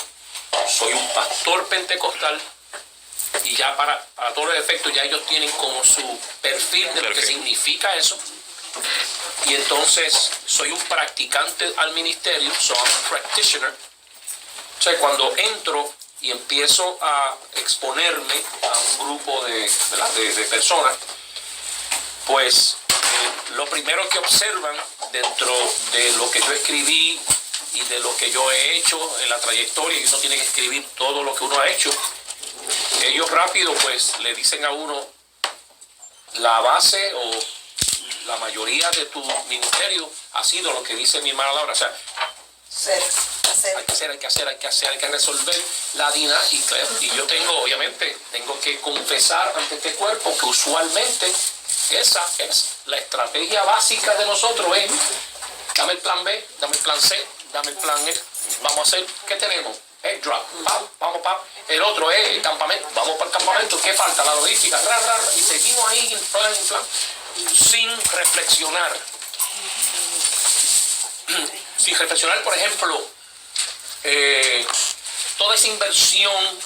soy un pastor pentecostal y ya para todos los efectos ya ellos tienen como su perfil de lo que significa eso, y entonces soy un practicante al ministerio, so I'm a practitioner. O sea, cuando entro y empiezo a exponerme a un grupo de personas, pues lo primero que observan dentro de lo que yo escribí y de lo que yo he hecho en la trayectoria, y uno tiene que escribir todo lo que uno ha hecho, ellos rápido pues le dicen a uno la base o la mayoría de tu ministerio ha sido lo que dice mi hermana Laura, o sea, hay que resolver la dinámica. Y yo tengo que confesar ante este cuerpo que usualmente esa es la estrategia básica de nosotros, es dame el plan B, dame el plan C, dame el plan E, vamos a hacer, ¿qué tenemos? Drop, vamos para el otro es el campamento, vamos para el campamento, ¿qué falta? La logística, y seguimos ahí en plan, sin reflexionar. Sin reflexionar, por ejemplo, toda esa inversión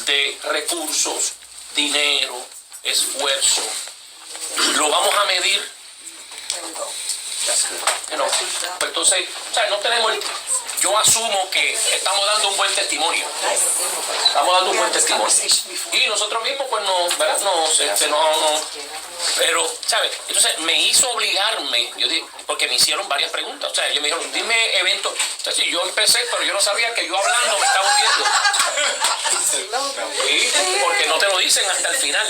de recursos, dinero, esfuerzo, lo vamos a medir. Pues entonces, o sea, no tenemos yo asumo que estamos dando un buen testimonio. Y nosotros mismos, pues, ¿verdad? Pero, ¿sabes? Entonces, me hizo obligarme, porque me hicieron varias preguntas. O sea, ellos me dijeron, dime eventos. Entonces, yo empecé, pero yo no sabía que yo hablando me estaba viendo. ¿Sí? Porque no te lo dicen hasta el final.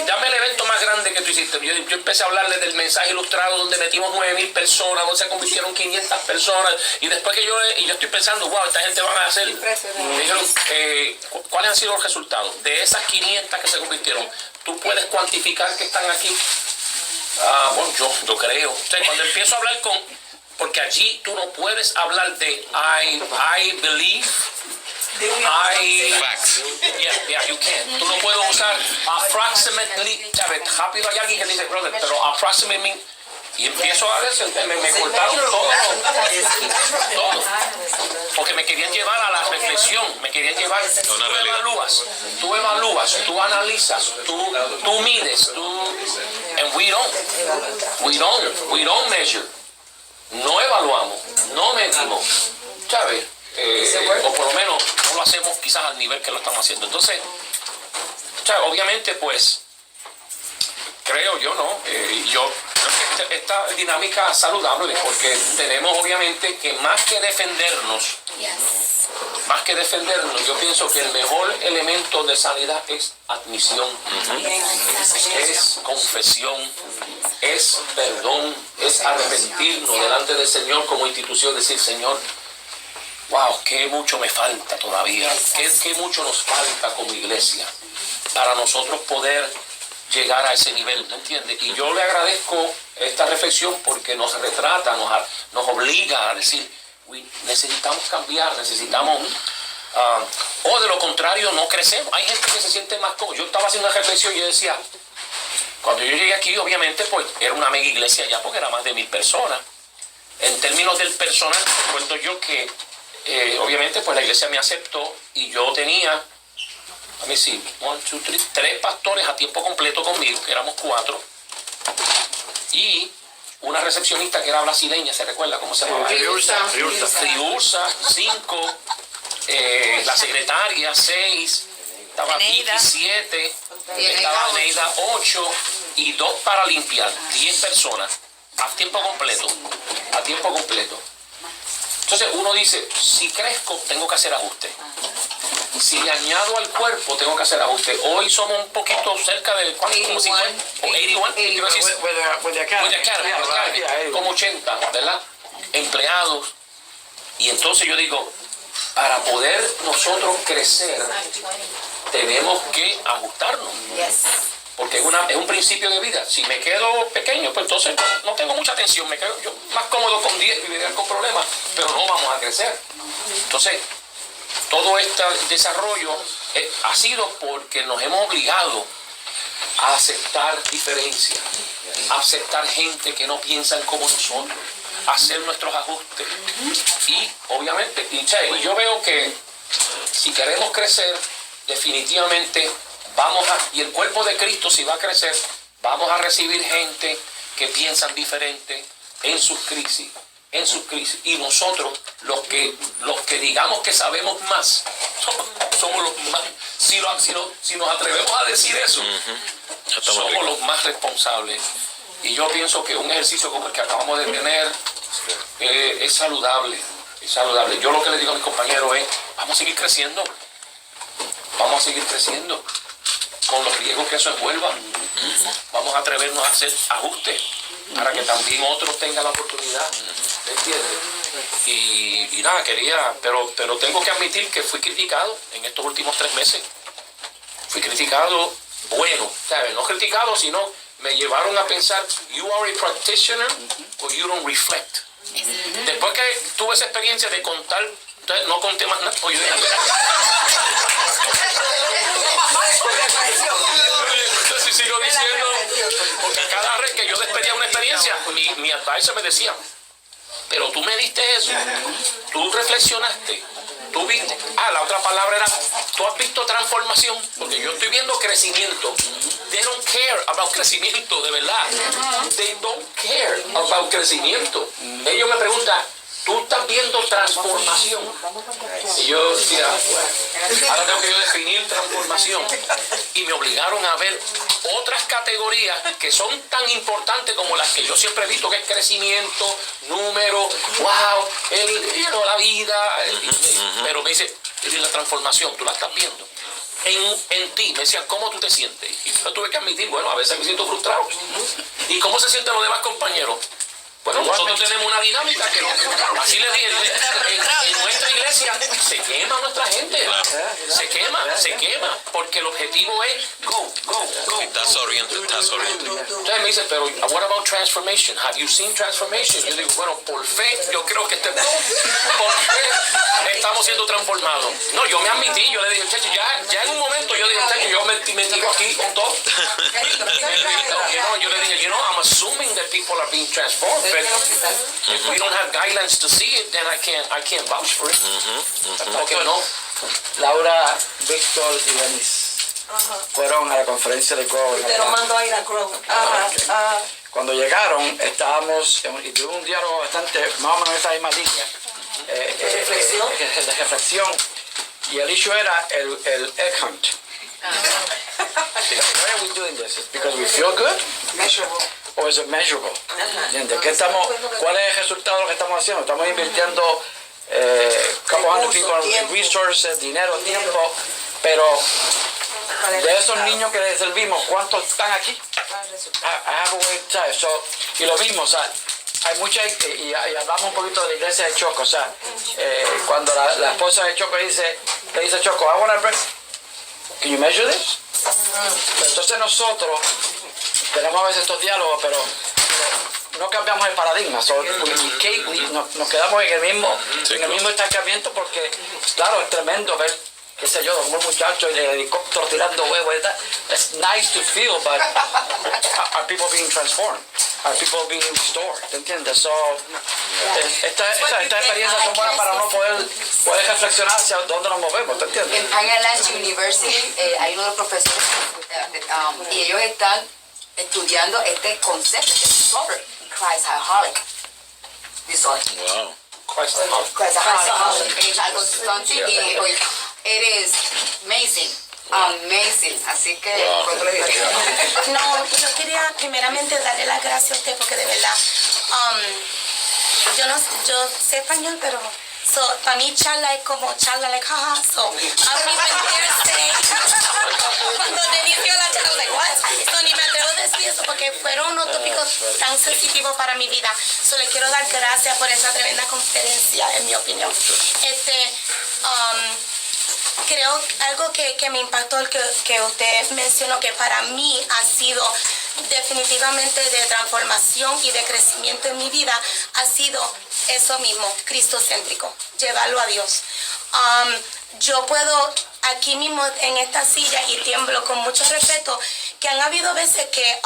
Dame el evento más grande que tú hiciste. Yo empecé a hablarles del mensaje ilustrado donde metimos 9,000 personas, donde se convirtieron 500 personas. Y después que yo estoy pensando, wow, esta gente van a hacer. Me dijeron, ¿cuáles han sido los resultados? De esas 500 que se convirtieron, ¿tú puedes cuantificar que están aquí? Bueno, yo creo. O sea, cuando empiezo a hablar porque allí tú no puedes hablar de I believe, Facts. Yeah, you can. Tú no puedes usar approximately. ¿Sabes? Rápido hay alguien que dice, brother, pero approximately. Y empiezo a decir, me cortaron todo. Porque me querían llevar a la reflexión, me querían llevar. Tú evalúas, tú analizas, tú mides, and we don't measure. no evaluamos, no medimos, ¿sabes? O por lo menos no lo hacemos quizás al nivel que lo estamos haciendo. Entonces, obviamente, pues, creo yo, ¿no? Yo creo que esta dinámica saludable, porque tenemos obviamente que más que defendernos, yo pienso que el mejor elemento de sanidad es admisión, es confesión, es perdón, es arrepentirnos delante del Señor como institución, decir, Señor, wow, qué mucho me falta todavía, qué mucho nos falta como iglesia para nosotros poder llegar a ese nivel, ¿me entiendes? Y yo le agradezco esta reflexión porque nos retrata, nos obliga a decir, necesitamos cambiar, necesitamos, o de lo contrario no crecemos. Hay gente que se siente más cómodo. Yo estaba haciendo una reflexión y yo decía, cuando yo llegué aquí, obviamente, pues era una mega iglesia ya porque era más de 1000 personas. En términos del personal, recuerdo yo que obviamente pues la iglesia me aceptó y yo tenía, a mí sí, 3 pastores a tiempo completo conmigo, que éramos 4, y una recepcionista que era brasileña, ¿se recuerda cómo se llamaba? Riursa, 5, la secretaria, 6, estaba Vicky, 7, estaba Neida, 8, y 2 para limpiar, 10 personas, a tiempo completo. Entonces uno dice, si crezco, tengo que hacer ajustes. Si le añado al cuerpo, tengo que hacer ajustes. Hoy somos un poquito cerca de, como 50, o 81, como 80, ¿verdad? Empleados. Y entonces yo digo, para poder nosotros crecer, tenemos que ajustarnos. Porque es un principio de vida. Si me quedo pequeño, pues entonces no tengo mucha atención. Me quedo yo más cómodo con 10 y viviré con problemas, pero no vamos a crecer. Entonces, todo este desarrollo ha sido porque nos hemos obligado a aceptar diferencias, a aceptar gente que no piensan como nosotros, a hacer nuestros ajustes. Y obviamente, y yo veo que si queremos crecer, definitivamente y el cuerpo de Cristo, si va a crecer, vamos a recibir gente que piensan diferente en sus crisis. Y nosotros, los que digamos que sabemos más, somos los más, si nos atrevemos a decir eso, somos los más responsables. Y yo pienso que un ejercicio como el que acabamos de tener es saludable. Yo lo que le digo a mis compañeros es, vamos a seguir creciendo. Con los riesgos que eso envuelva. Vamos a atrevernos a hacer ajustes para que también otros tengan la oportunidad. ¿Me entiendes? Y nada, pero tengo que admitir que fui criticado en estos últimos 3 meses. Fui criticado, bueno, ¿sabes? No criticado, sino me llevaron a pensar, you are a practitioner or you don't reflect. Después que tuve esa experiencia de contar, entonces no conté más nada. Pues yo dije, entonces sigo diciendo, porque cada vez que yo despedía una experiencia, mi advisor me decía, pero tú me diste eso, tú reflexionaste, tú viste, la otra palabra era, tú has visto transformación, porque yo estoy viendo crecimiento. They don't care about crecimiento, de verdad. They don't care about crecimiento. Ellos me preguntan, ¿tú estás viendo transformación? Y yo decía, ahora tengo que yo definir transformación. Y me obligaron a ver otras categorías que son tan importantes como las que yo siempre he visto, que es crecimiento, número, wow, la vida. Pero me dice, la transformación, ¿tú la estás viendo? En ti, me decían, ¿cómo tú te sientes? Y yo tuve que admitir, bueno, a veces me siento frustrado. ¿Y cómo se sienten los demás compañeros? Bueno, nosotros tenemos una dinámica que así les dije, en nuestra iglesia se quema nuestra gente, se quema, porque el objetivo es go. Estás orientado. Entonces me dice, pero what about transformation? Have you seen transformation? Yo digo, bueno, por fe, yo creo que por fe estamos siendo transformados. No, yo me admití, yo le dije, chacho, ya en un momento yo dije, chacho, yo me tiro aquí con todo. Yo le dije, I'm assuming that people are being transformed. If we don't have guidelines to see it, then I can't vouch for it. Porque no. Laura, Víctor y Denise fueron a la conferencia de Grow. Te lo mando a ir a Grow. cuando llegaron, estábamos y tuvimos un diálogo bastante, más o menos en esta misma línea. ¿De reflexión? De reflexión. Y el issue era el egg hunt. Why are we doing this? Is it because we feel good? Measurable. Or is it measurable? ¿Entiendes? ¿Cuál es el resultado de lo que estamos haciendo? Estamos invirtiendo couple hundred people en resources, dinero, tiempo, pero de esos niños que les servimos, ¿cuántos están aquí? I have a way to tell. So, y lo mismo, o sea, hay mucha, y hablamos un poquito de la iglesia de Choco, o sea, cuando la esposa de Choco le dice a Choco, I want to break, can you measure this? Entonces nosotros tenemos a veces estos diálogos, pero no cambiamos el paradigma, nos quedamos en el mismo estancamiento porque, claro, es tremendo ver, qué sé yo, un muchacho en el helicóptero tirando huevos, it's nice to feel, but are people being transformed? Are people being restored? ¿Te entiendes? So, estas experiencias son buenas para uno poder reflexionar hacia dónde nos movemos, ¿te entiendes? En Pine Lands University hay uno de los profesores y ellos están estudiando este concepto de sober Christaholic disorder. Wow. Christaholic. Es algo something y it is amazing. Amazing, así que no, yo quería primeramente darle las gracias a usted porque de verdad yo sé español, pero para mí charla es como charla like jaja, so I don't even dare say cuando te inició la charla like what, so ni me atrevo a decir eso porque fueron unos tópicos tan sensitivos para mi vida, so les quiero dar gracias por esa tremenda conferencia, en mi opinión. Creo algo que me impactó, que usted mencionó, que para mí ha sido definitivamente de transformación y de crecimiento en mi vida, ha sido eso mismo, cristocéntrico, llevarlo a Dios. Yo puedo aquí mismo en esta silla, y tiemblo con mucho respeto, que han habido veces que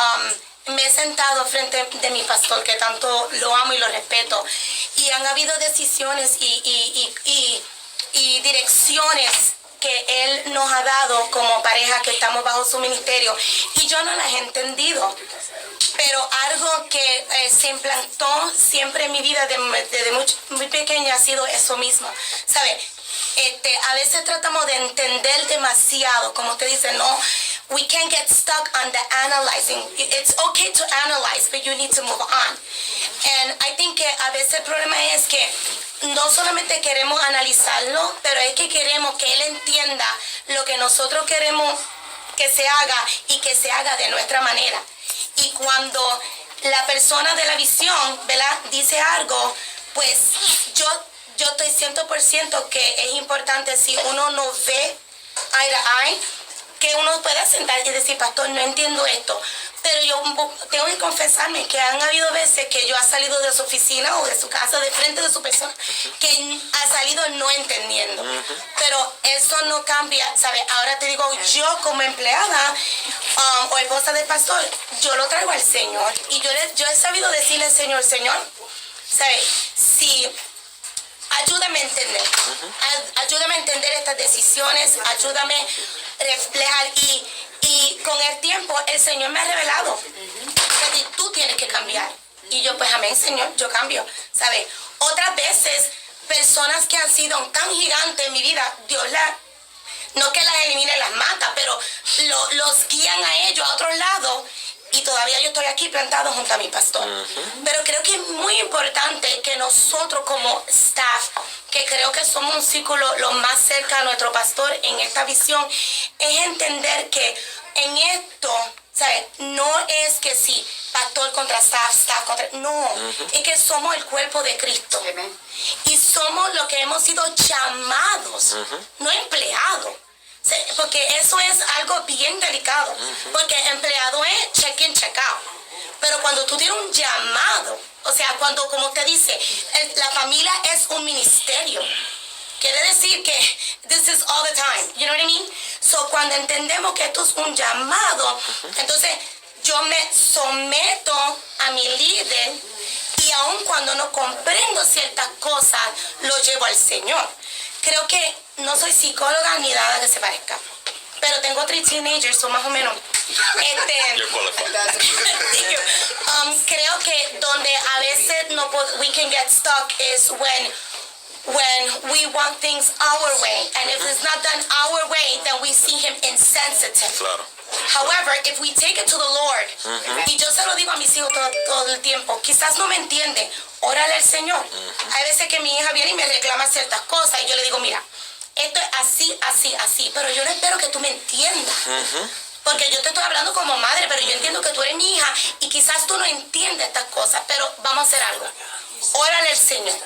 me he sentado frente de mi pastor, que tanto lo amo y lo respeto, y han habido decisiones y direcciones que Él nos ha dado como pareja que estamos bajo su ministerio, y yo no las he entendido. Pero algo que se implantó siempre en mi vida desde muy pequeña ha sido eso mismo, ¿sabe? A veces tratamos de entender demasiado, como usted dice, no, we can't get stuck on the analyzing. It's okay to analyze, but you need to move on. And I think que a veces el problema es que no solamente queremos analizarlo, pero es que queremos que Él entienda lo que nosotros queremos que se haga, y que se haga de nuestra manera. Y cuando la persona de la visión, ¿verdad?, dice algo, pues yo estoy 100% que es importante, si uno no ve eye to eye, que uno pueda sentar y decir, pastor, no entiendo esto. Pero yo tengo que confesarme que han habido veces que yo he salido de su oficina o de su casa, de frente de su persona, que ha salido no entendiendo. Pero eso no cambia, ¿sabes? Ahora te digo, yo como empleada o esposa del pastor, yo lo traigo al Señor. Y yo he sabido decirle al Señor, ¿sabes? Si ayúdame a entender, ayúdame a entender estas decisiones, ayúdame a reflejar, y con el tiempo el Señor me ha revelado que tú tienes que cambiar. Y yo, pues amén, Señor, yo cambio, ¿sabes? Otras veces, personas que han sido tan gigantes en mi vida, Dios no que las elimine, las mata, pero los guían a ellos a otros lados, y todavía yo estoy aquí plantado junto a mi pastor. Pero creo que es muy importante que nosotros como staff, que creo que somos un círculo lo más cerca a nuestro pastor en esta visión, es entender que en esto, ¿sabes?, no es que sí, pastor contra staff contra... No, es que somos el cuerpo de Cristo. Y somos lo que hemos sido llamados, no empleados. Porque eso es algo bien delicado, porque empleado es check in, check out. Pero cuando tú tienes un llamado, o sea, cuando, como usted dice, la familia es un ministerio, quiere decir que this is all the time, you know what I mean? So, cuando entendemos que esto es un llamado, entonces yo me someto a mi líder, y aun cuando no comprendo ciertas cosas, lo llevo al Señor. Creo que no soy psicóloga ni nada que se parezca, pero tengo 3 teenagers, son más o menos. Creo que donde a veces we can get stuck is when we want things our way, and if it's not done our way, then we see him insensitive. Claro. However, if we take it to the Lord, y yo se lo digo a mis hijos todo el tiempo, quizás no me entiende, órale al Señor. Hay veces que mi hija viene y me reclama ciertas cosas y yo le digo, mira, esto es así, así, así, pero yo no espero que tú me entiendas. Porque yo te estoy hablando como madre, pero yo entiendo que tú eres mi hija y quizás tú no entiendes estas cosas, pero vamos a hacer algo. Órale al Señor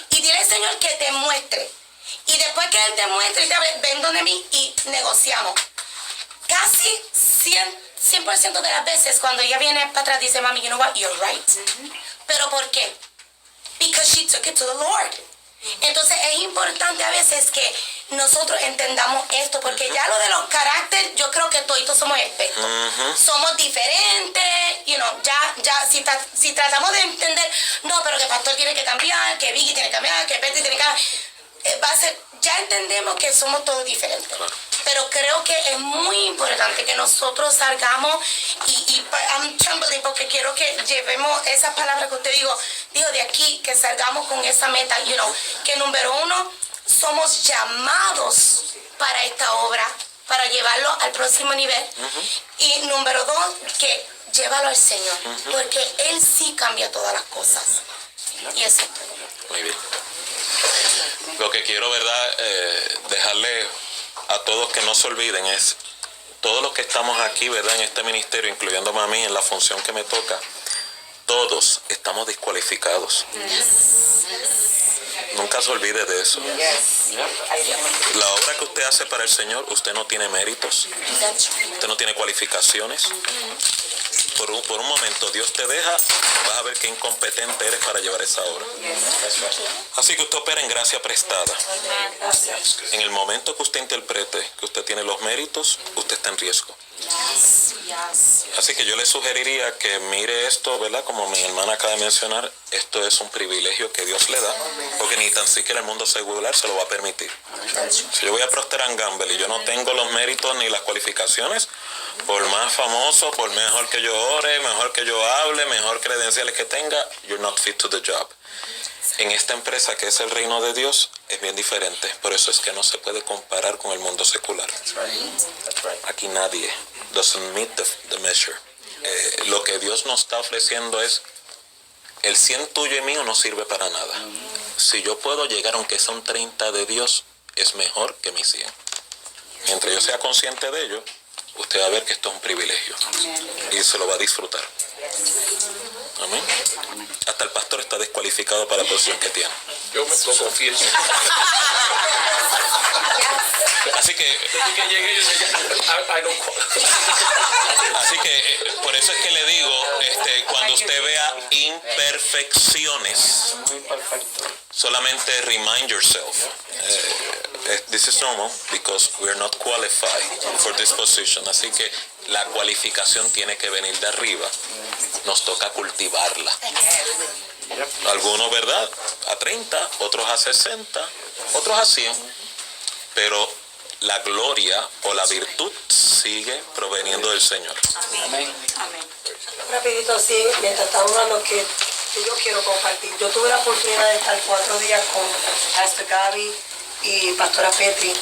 y dile al Señor que te muestre. Y después que Él te muestre y te hable, ven donde mí y negociamos. Casi 100% de las veces cuando ella viene para atrás dice, mami, you know what, you're right. ¿Pero por qué? Because she took it to the Lord. Entonces es importante a veces que nosotros entendamos esto, porque ya lo de los caracteres, yo creo que todos somos expertos. Somos diferentes, si tratamos de entender, no, pero que el pastor tiene que cambiar, que Vicky tiene que cambiar, que Petty tiene que cambiar, ya entendemos que somos todos diferentes. Pero creo que es muy importante que nosotros salgamos y I'm trembling porque quiero que llevemos esas palabras que usted dijo de aquí, que salgamos con esa meta, que número uno, somos llamados para esta obra, para llevarlo al próximo nivel. Y número dos, que llévalo al Señor, porque Él sí cambia todas las cosas. Y eso es todo. Muy bien. Lo que quiero, ¿verdad? Dejarle a todos que no se olviden es, todos los que estamos aquí, ¿verdad? En este ministerio, incluyéndome a mí en la función que me toca, todos estamos descualificados. Nunca se olvide de eso. La obra que usted hace para el Señor, usted no tiene méritos, usted no tiene cualificaciones. Por un momento Dios te deja, vas a ver qué incompetente eres para llevar esa obra. Así que usted opera en gracia prestada. En el momento que usted interprete que usted tiene los méritos, usted está en riesgo. Así que yo le sugeriría que mire esto, ¿verdad? Como mi hermana acaba de mencionar, esto es un privilegio que Dios le da, porque ni tan siquiera el mundo secular se lo va a permitir. Si yo voy a Procter & Gamble y yo no tengo los méritos ni las cualificaciones, por más famoso, por mejor que yo ore, mejor que yo hable, mejor credenciales que tenga, you're not fit to the job. En esta empresa que es el reino de Dios es bien diferente, por eso es que no se puede comparar con el mundo secular. Aquí nadie doesn't meet the measure. Lo que Dios nos está ofreciendo es el 100 tuyo y mío no sirve para nada. Si yo puedo llegar aunque sea un 30 de Dios, es mejor que mi 100. Mientras yo sea consciente de ello, usted va a ver que esto es un privilegio y se lo va a disfrutar. Amén. Hasta el pastor está descualificado para la posición que tiene. Yo me lo confieso. Así que Desde que llegué yo decía, así que por eso es que le digo, cuando usted vea imperfecciones, solamente remind yourself, this is normal because we are not qualified for this position. Así que la cualificación tiene que venir de arriba. Nos toca cultivarla. Algunos, ¿verdad? A 30, otros a 60, otros a 100. Pero la gloria o la virtud sigue proveniendo del Señor. Amén. Rapidito, sí, mientras estamos hablando que yo quiero compartir. Yo tuve la oportunidad de estar 4 días con Pastor Gaby y Pastora Petri,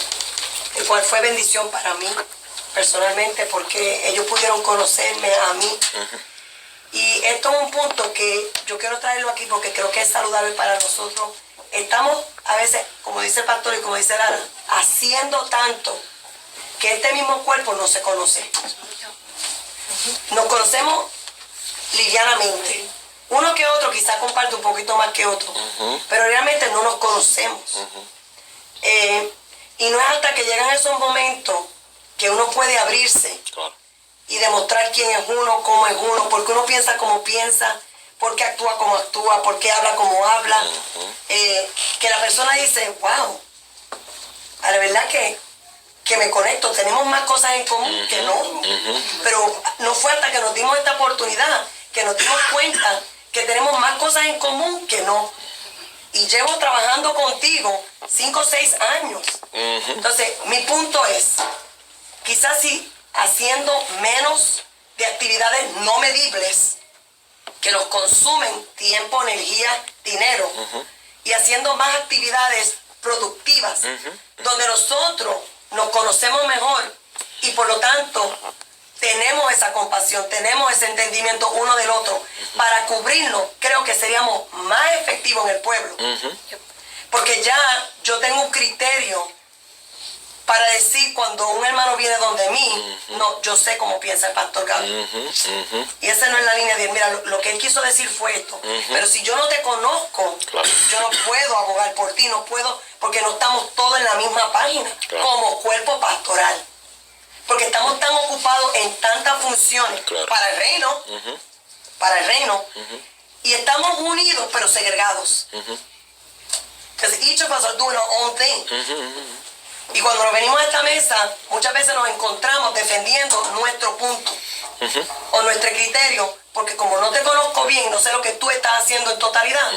el cual fue bendición para mí personalmente porque ellos pudieron conocerme a mí. Y esto es un punto que yo quiero traerlo aquí porque creo que es saludable para nosotros. Estamos a veces, como dice el pastor y como dice Lara, haciendo tanto que este mismo cuerpo no se conoce. Nos conocemos livianamente. Uno que otro quizás comparte un poquito más que otro, pero realmente no nos conocemos. Y no es hasta que llegan esos momentos que uno puede abrirse y demostrar quién es uno, cómo es uno, porque uno piensa como piensa, porque actúa como actúa, porque habla como habla, que la persona dice, wow, a la verdad que me conecto, tenemos más cosas en común que no, pero no fue hasta que nos dimos esta oportunidad, que nos dimos cuenta que tenemos más cosas en común que no. Y llevo trabajando contigo 5 o 6 años. Entonces, mi punto es, quizás si haciendo menos de actividades no medibles, que nos consumen tiempo, energía, dinero, y haciendo más actividades productivas, donde nosotros nos conocemos mejor y por lo tanto tenemos esa compasión, tenemos ese entendimiento uno del otro para cubrirnos. Creo que seríamos más efectivos en el pueblo, porque ya yo tengo un criterio para decir cuando un hermano viene donde mí, no, yo sé cómo piensa el pastor Gaby. Y esa no es la línea de él. Mira, lo que él quiso decir fue esto. Pero si yo no te conozco, yo no puedo abogar por ti, no puedo, porque no estamos todos en la misma página, como cuerpo pastoral. Porque estamos tan ocupados en tantas funciones para el reino, y estamos unidos pero segregados. Because each of us are doing our own thing. Y cuando nos venimos a esta mesa, muchas veces nos encontramos defendiendo nuestro punto o nuestro criterio, porque como no te conozco bien, no sé lo que tú estás haciendo en totalidad,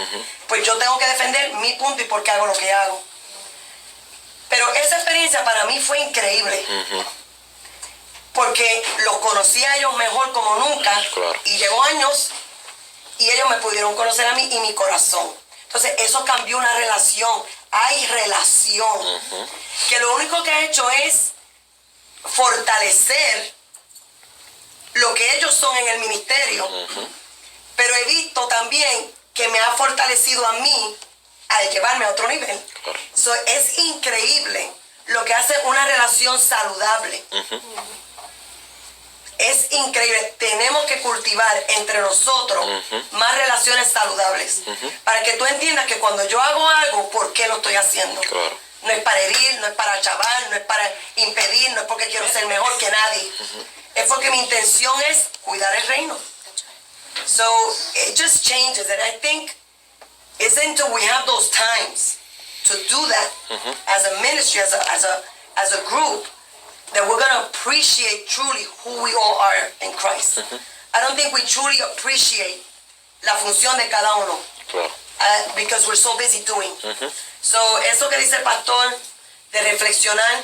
pues yo tengo que defender mi punto y por qué hago lo que hago. Pero esa experiencia para mí fue increíble, porque los conocí a ellos mejor como nunca, y llevo años, y ellos me pudieron conocer a mí y mi corazón. Entonces eso cambió una relación. Hay relación, que lo único que ha hecho es fortalecer lo que ellos son en el ministerio, pero he visto también que me ha fortalecido a mí a llevarme a otro nivel. So, es increíble lo que hace una relación saludable. Es increíble. Tenemos que cultivar entre nosotros más relaciones saludables. Para que tú entiendas que cuando yo hago algo, ¿por qué lo estoy haciendo? No es para herir, no es para chavar, no es para impedir, no es porque quiero ser mejor que nadie. Es porque mi intención es cuidar el reino. So, it just changes. And I think it's until we have those times to do that as a ministry, as a group, that we're going to appreciate truly who we all are in Christ. I don't think we truly appreciate la función de cada uno. Because we're so busy doing. So, eso que dice el pastor, de reflexionar,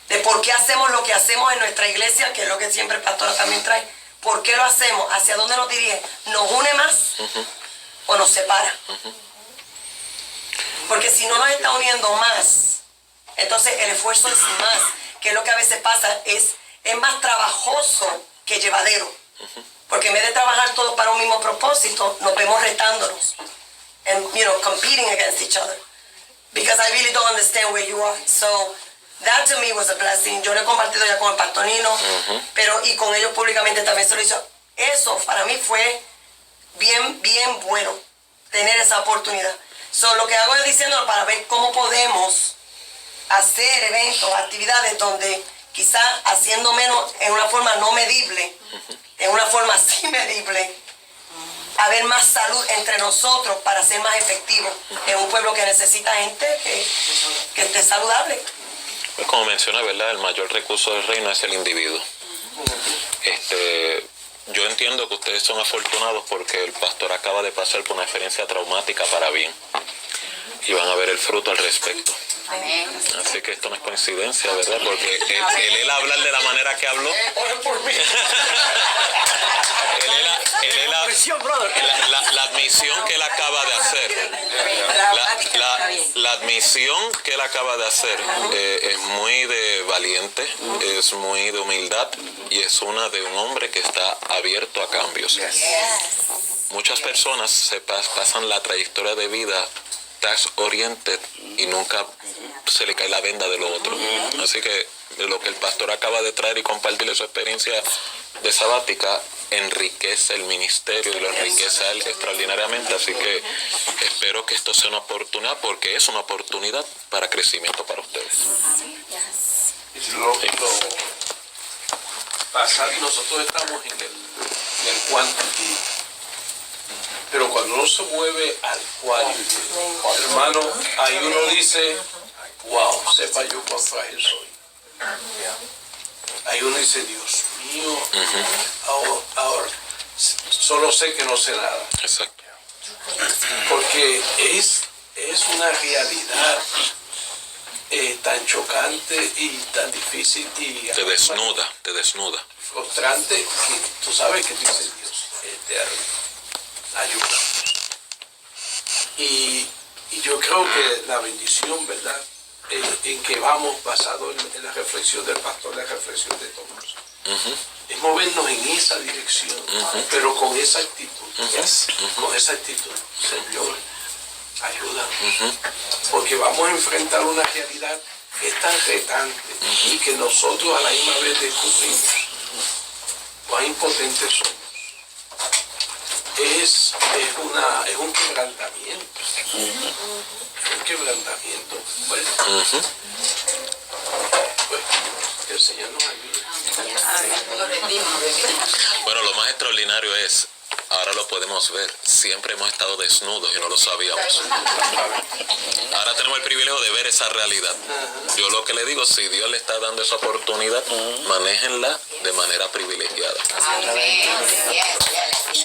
de por qué hacemos lo que hacemos en nuestra iglesia, que es lo que siempre el pastor también trae, por qué lo hacemos, hacia dónde nos dirige, nos une más o nos separa. Porque si no nos está uniendo más, entonces el esfuerzo es más. Que es lo que a veces pasa, es más trabajoso que llevadero. Porque en vez de trabajar todos para un mismo propósito, nos vemos retándonos. And, competing against each other. Because I really don't understand where you are. So, that to me was a blessing. Yo lo he compartido ya con el pastor Nino, pero y con ellos públicamente también se lo hizo. Eso para mí fue bien, bien bueno, tener esa oportunidad. So, lo que hago es diciéndolo para ver cómo podemos hacer eventos, actividades donde quizá haciendo menos en una forma no medible, en una forma sí medible, haber más salud entre nosotros para ser más efectivos en un pueblo que necesita gente que esté saludable. Pues como menciona, ¿verdad? El mayor recurso del reino es el individuo. Yo entiendo que ustedes son afortunados porque el pastor acaba de pasar por una experiencia traumática para bien y van a ver el fruto al respecto. Así que esto no es coincidencia, ¿verdad? Porque él hablar de la manera que habló. Oren por mí. La admisión que él acaba de hacer. La admisión que él acaba de hacer es muy de valiente, es muy de humildad y es una de un hombre que está abierto a cambios. Muchas personas se pasan la trayectoria de vida task oriented y nunca se le cae la venda de lo otro. Así que lo que el pastor acaba de traer y compartirle su experiencia de sabática enriquece el ministerio y lo enriquece a él extraordinariamente. Así que espero que esto sea una oportunidad, porque es una oportunidad para crecimiento para ustedes. Nosotros estamos en el quantity, pero cuando uno se mueve al quality, hermano, ahí uno dice, wow, sepa yo cuán frágil soy. Ahí uno dice, Dios mío, ahora solo sé que no sé nada. Exacto. Porque es una realidad tan chocante y tan difícil y Te desnuda. frustrante, que tú sabes que dice Dios eterno. ayuda. Y yo creo que la bendición, ¿verdad?, en que vamos basado en la reflexión del pastor, la reflexión de Tomás, es movernos en esa dirección, pero con esa actitud. Con esa actitud, Señor, ayúdanos, porque vamos a enfrentar una realidad que es tan retante y que nosotros a la misma vez descubrimos cuán impotentes somos. Es un quebrantamiento. Un quebrantamiento. Bueno, pues que el Señor nos ayude. Bueno, lo más extraordinario es, ahora lo podemos ver, siempre hemos estado desnudos y no lo sabíamos. Ahora tenemos el privilegio de ver esa realidad. Yo lo que le digo, si Dios le está dando esa oportunidad, manéjenla de manera privilegiada. Y